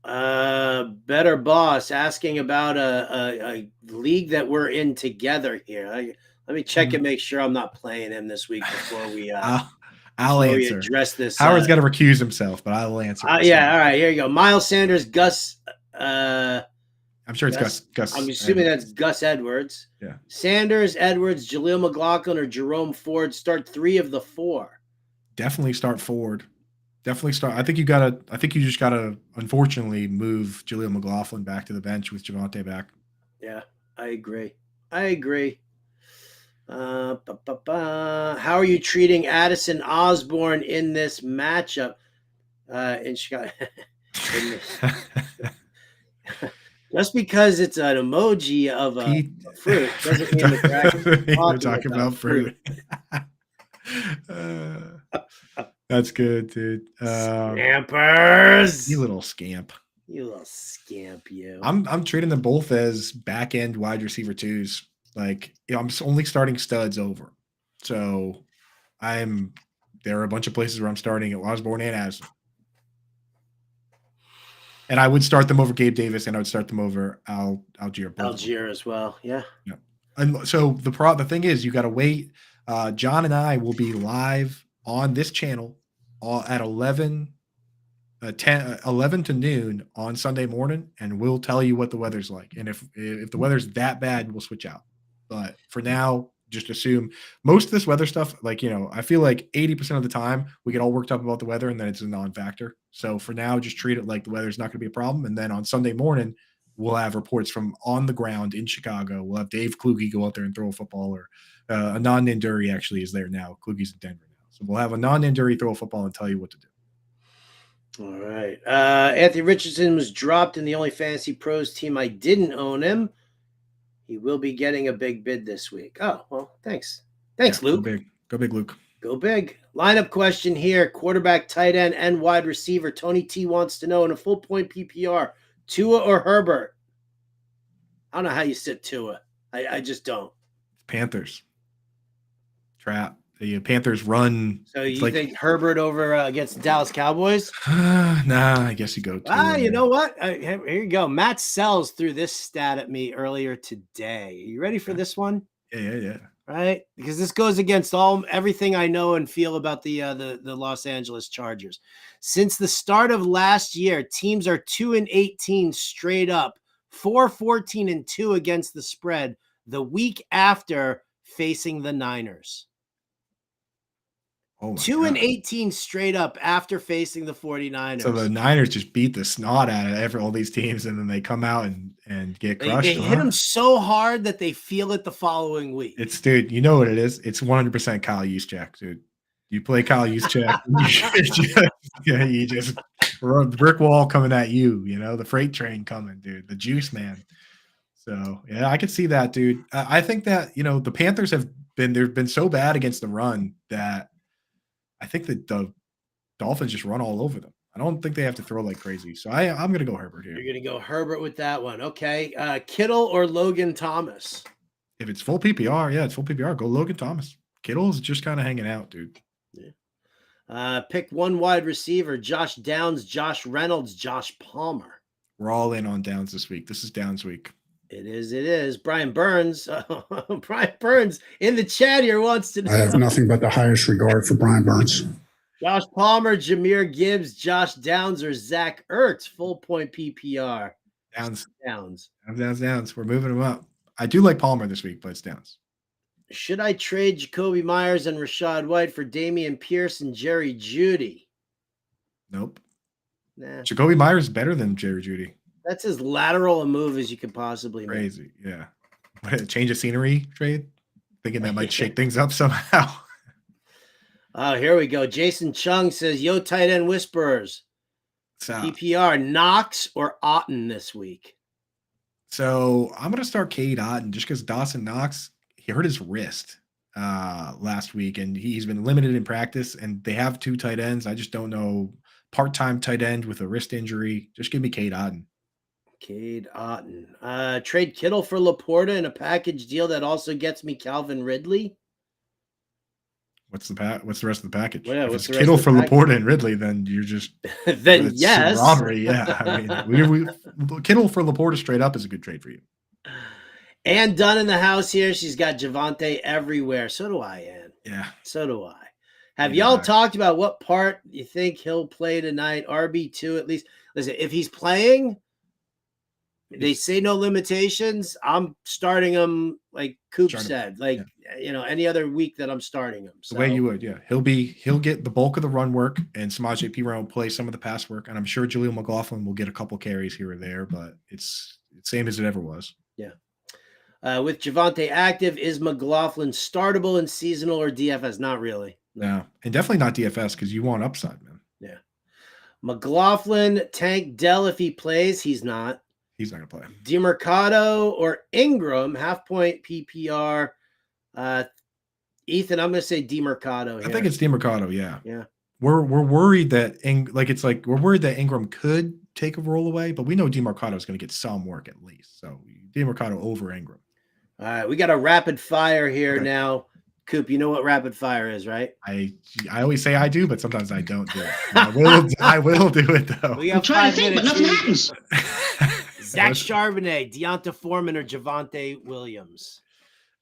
A: Better Boss asking about a league that we're in together here. Let me check and make sure I'm not playing him this week before we
C: I'll answer.
A: Address this.
C: Howard's got to recuse himself, but I'll answer.
A: Yeah, all right, here you go. Miles Sanders, Gus.
C: I'm sure it's Gus.
A: I'm assuming that's Gus Edwards.
C: Yeah.
A: Sanders, Edwards, Jaleel McLaughlin, or Jerome Ford. Start 3 of the 4.
C: Definitely start Ford. Definitely start. I think you just gotta unfortunately move Jaleel McLaughlin back to the bench with Javonte back.
A: Yeah, I agree. How are you treating Addison Osborne in this matchup? In Chicago. Just because it's an emoji of a fruit doesn't mean
C: we're talking about fruit. That's good, dude.
A: Scampers.
C: You little scamp.
A: You.
C: I'm treating them both as back end wide receiver 2s. Like, I'm only starting studs over. So there are a bunch of places where I'm starting at Osborne and Addison. And I would start them over Gabe Davis, and I would start them over Algier.
A: Algier as well, yeah.
C: And so the thing is, you got to wait. John and I will be live on this channel at 11 to noon on Sunday morning, and we'll tell you what the weather's like. And if the weather's that bad, we'll switch out. But for now, just assume most of this weather stuff, I feel like 80% of the time we get all worked up about the weather, and then it's a non-factor. So for now, just treat it like the weather's not going to be a problem. And then on Sunday morning, we'll have reports from on the ground in Chicago. We'll have Dave Kluge go out there and throw a football, or Anand Nanduri actually is there now. Kluge's in Denver now. So we'll have Anand Nanduri throw a football and tell you what to do.
A: All right. Anthony Richardson was dropped in the only Fantasy Pros team I didn't own him. He will be getting a big bid this week. Oh, well, thanks. Thanks,
C: Yeah,
A: Luke.
C: Go big, Luke.
A: Go big. Lineup question here. Quarterback, tight end, and wide receiver. Tony T wants to know in a full point PPR, Tua or Herbert? I don't know how you sit Tua. I just don't.
C: Panthers. Trap. The Panthers run.
A: So you think Herbert over against the Dallas Cowboys?
C: Nah, I guess you go Tua.
A: You know what? Here you go. Matt Sells threw this stat at me earlier today. Are you ready for this one?
C: Yeah.
A: Right, because this goes against everything I know and feel about the Los Angeles Chargers. Since the start of last year, teams are 2-18 straight up, 4-14-2 against the spread the week after facing the Niners.
C: Oh my
A: 2-18 straight up after facing the 49ers.
C: So the Niners just beat the snot out of all these teams, and then they come out and get crushed.
A: They hit them so hard that they feel it the following week.
C: Dude, you know what it is? It's 100% Kyle Juszczyk, dude. You play Kyle Juszczyk, you just brick wall coming at you. You know, the freight train coming, dude. The juice man. So yeah, I could see that, dude. I think that the Panthers they've been so bad against the run that I think that the Dolphins just run all over them. I don't think they have to throw like crazy. So I'm going to go Herbert here.
A: You're going to go Herbert with that one. Okay. Kittle or Logan Thomas?
C: If it's full PPR, it's full PPR. Go Logan Thomas. Kittle's just kind of hanging out, dude.
A: Yeah. Pick one wide receiver. Josh Downs, Josh Reynolds, Josh Palmer.
C: We're all in on Downs this week. This is Downs week.
A: It is. Brian Burns. Brian Burns in the chat here wants to know.
D: I have nothing but the highest regard for Brian Burns.
A: Josh Palmer, Jahmyr Gibbs, Josh Downs, or Zach Ertz, full point PPR.
C: Downs.
A: Downs.
C: We're moving him up. I do like Palmer this week, but it's Downs.
A: Should I trade Jacoby Myers and Rashad White for Damian Pierce and Jerry Jeudy?
C: Nope.
A: Nah.
C: Jacoby Myers is better than Jerry Jeudy.
A: That's as lateral a move as you could possibly make.
C: Crazy, yeah. Change of scenery trade? Thinking that might shake things up somehow.
A: Oh, here we go. Jason Chung says, yo, tight end whisperers. PPR, Knox or Otten this week?
C: So I'm going to start Cade Otten just because Dawson Knox, he hurt his wrist last week, and he's been limited in practice, and they have two tight ends. I just don't know. Part-time tight end with a wrist injury. Just give me Cade Otten.
A: Cade Otten. Trade Kittle for Laporta in a package deal that also gets me Calvin Ridley.
C: What's the rest of the package?
A: Well,
C: if it's Kittle for Laporta and Ridley, then you're just
A: then yes,
C: robbery. Yeah, I mean, Kittle for Laporta straight up is a good trade for you.
A: Ann Dunn in the house here. She's got Javonte everywhere. So do I, Ann.
C: Yeah,
A: so do I. Have y'all talked about what part you think he'll play tonight? RB2 at least. Listen, if he's playing, they say no limitations. I'm starting him like Coop said. Like any other week that I'm starting him. So.
C: The way you would, yeah. He'll get the bulk of the run work, and Samaje Perine will play some of the pass work, and I'm sure Jaleel McLaughlin will get a couple carries here or there, but it's the same as it ever was.
A: Yeah. With Javonte active, is McLaughlin startable in seasonal or DFS? Not really.
C: No, and definitely not DFS because you want upside, man.
A: Yeah. McLaughlin, Tank Dell if he plays. He's not.
C: He's not going to play.
A: DeMercado or Ingram, half point PPR. Ethan, I'm going to say DeMercado here.
C: I think it's DeMercado, yeah.
A: Yeah.
C: We're worried that we're worried that Ingram could take a roll away, but we know DeMercado is going to get some work at least. So DeMercado over Ingram.
A: All right, we got a rapid fire here now. Coop, you know what rapid fire is, right?
C: I always say I do, but sometimes I don't do it. I will do it though.
A: We got 5 minutes. But nothing happens. Zach Charbonnet, Deonta Foreman, or Javonte Williams?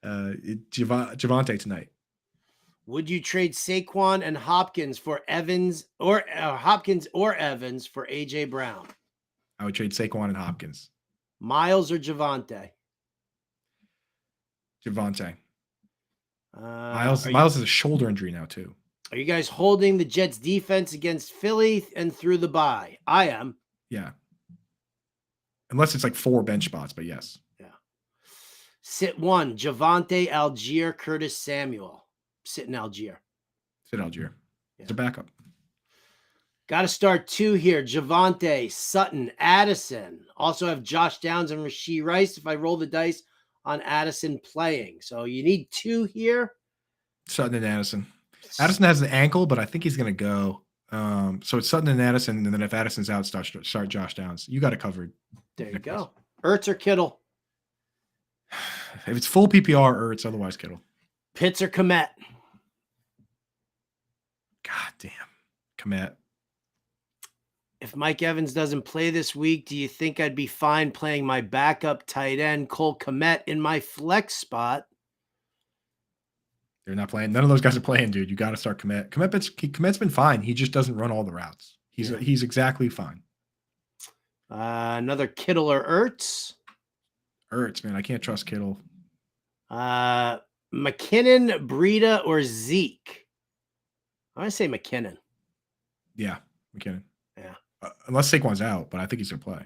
C: Javonte tonight.
A: Would you trade Saquon and Hopkins for Evans or Evans for AJ Brown?
C: I would trade Saquon and Hopkins.
A: Miles or Javonte?
C: Javonte. Miles has a shoulder injury now too.
A: Are you guys holding the Jets defense against Philly and through the bye? I am.
C: Yeah. Unless it's like 4 bench spots, but yes.
A: Yeah. Sit 1, Javonte, Algier, Curtis Samuel. Sit in Algier.
C: Sit Algier. It's a backup.
A: Got to start 2 here. Javonte, Sutton, Addison. Also have Josh Downs and Rashee Rice if I roll the dice on Addison playing. So you need 2 here.
C: Sutton and Addison. Addison has the ankle, but I think he's going to go. So it's Sutton and Addison, and then if Addison's out, start Josh Downs. You got it covered.
A: There you go. Ertz or Kittle?
C: If it's full PPR, Ertz, otherwise Kittle.
A: Pitts or Komet?
C: God damn. Komet.
A: If Mike Evans doesn't play this week, do you think I'd be fine playing my backup tight end, Cole Komet, in my flex spot?
C: They're not playing. None of those guys are playing, dude. You got to start Komet. Komet's been fine. He just doesn't run all the routes. He's exactly fine.
A: Another Kittle or Ertz?
C: Ertz, man. I can't trust Kittle.
A: McKinnon, Breida, or Zeke? I want to say McKinnon.
C: Yeah, McKinnon.
A: Yeah.
C: Unless Saquon's out, but I think he's going to play.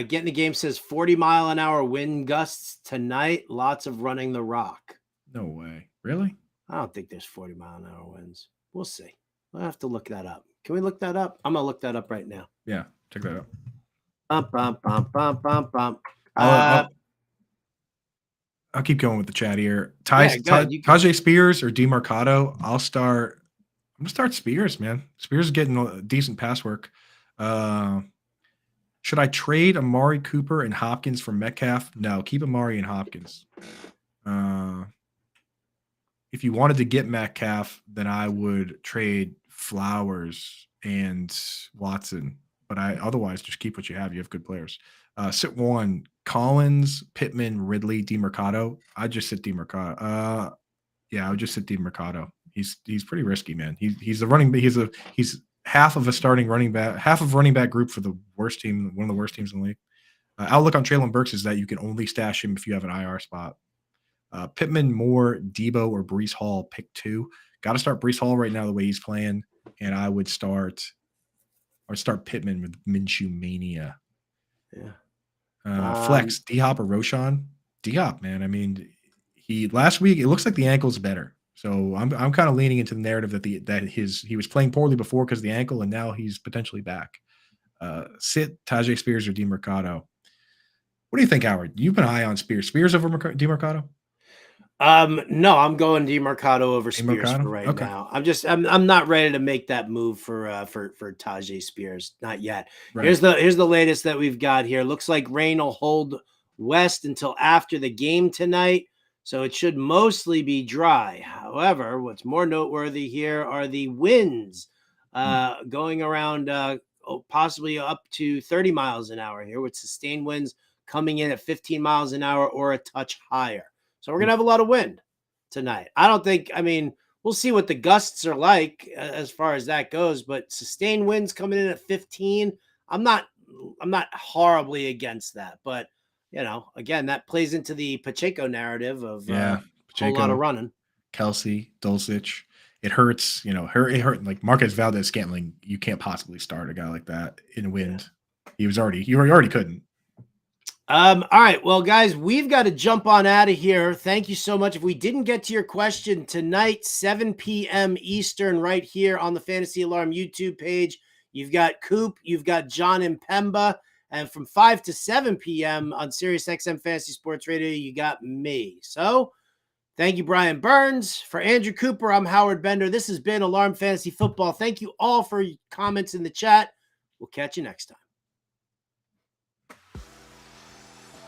A: Getting the game says 40-mile-an-hour wind gusts tonight. Lots of running the rock.
C: No way. Really?
A: I don't think there's 40-mile-an-hour winds. We'll see. We'll have to look that up. Can we look that up? I'm going to look that up right now.
C: Yeah, check that out. I'll keep going with the chat here. Tajay Spears or DeMarcado? I'm going to start Spears, man. Spears is getting a decent pass work. Should I trade Amari Cooper and Hopkins for Metcalf? No, keep Amari and Hopkins. If you wanted to get Metcalf, then I would trade Flowers and Watson. But otherwise just keep what you have. You have good players. Sit one, Collins, Pittman, Ridley, DeMarcado. I'd just sit DeMarcado. Yeah, I would just sit DeMarcado. He's pretty risky, man. He's a running. He's half of a starting running back, half of running back group for the worst team, one of the worst teams in the league. Outlook on Treylon Burks is that you can only stash him if you have an IR spot. Pittman, Moore, Debo, or Breece Hall, pick two. Got to start Breece Hall right now the way he's playing, and I would start Pittman with Minshew mania.
A: Yeah.
C: Flex D-Hop or Roshan. D-Hop, man. I mean, last week it looks like the ankle's better. So I'm kind of leaning into the narrative that he was playing poorly before because of the ankle, and now he's potentially back. Sit Tajay Spears or DeMarcado. What do you think, Howard? You've been high on Spears. Spears over DeMarcado?
A: No, I'm going DeMarcado over Spears for right
C: Okay.
A: now. I'm not ready to make that move for Tajay Spears. Not yet.
C: Right.
A: Here's the latest that we've got here. Looks like rain will hold west until after the game tonight. So it should mostly be dry. However, what's more noteworthy here are the winds going around possibly up to 30 miles an hour here, with sustained winds coming in at 15 miles an hour or a touch higher. So we're going to have a lot of wind tonight. We'll see what the gusts are like as far as that goes, but sustained winds coming in at 15. I'm not horribly against that, but again, that plays into the Pacheco narrative of
C: Pacheco,
A: a lot of running.
C: Kelsey, Dulcich. It hurts, it hurt. Like Marquez Valdez-Scantling, you can't possibly start a guy like that in wind. Yeah. You already couldn't.
A: All right. Well, guys, we've got to jump on out of here. Thank you so much. If we didn't get to your question tonight, 7 p.m. Eastern, right here on the Fantasy Alarm YouTube page, you've got Coop, you've got John and Pemba. And from 5 to 7 p.m. on SiriusXM Fantasy Sports Radio, you got me. So thank you, Brian Burns. For Andrew Cooper, I'm Howard Bender. This has been Alarm Fantasy Football. Thank you all for your comments in the chat. We'll catch you next time.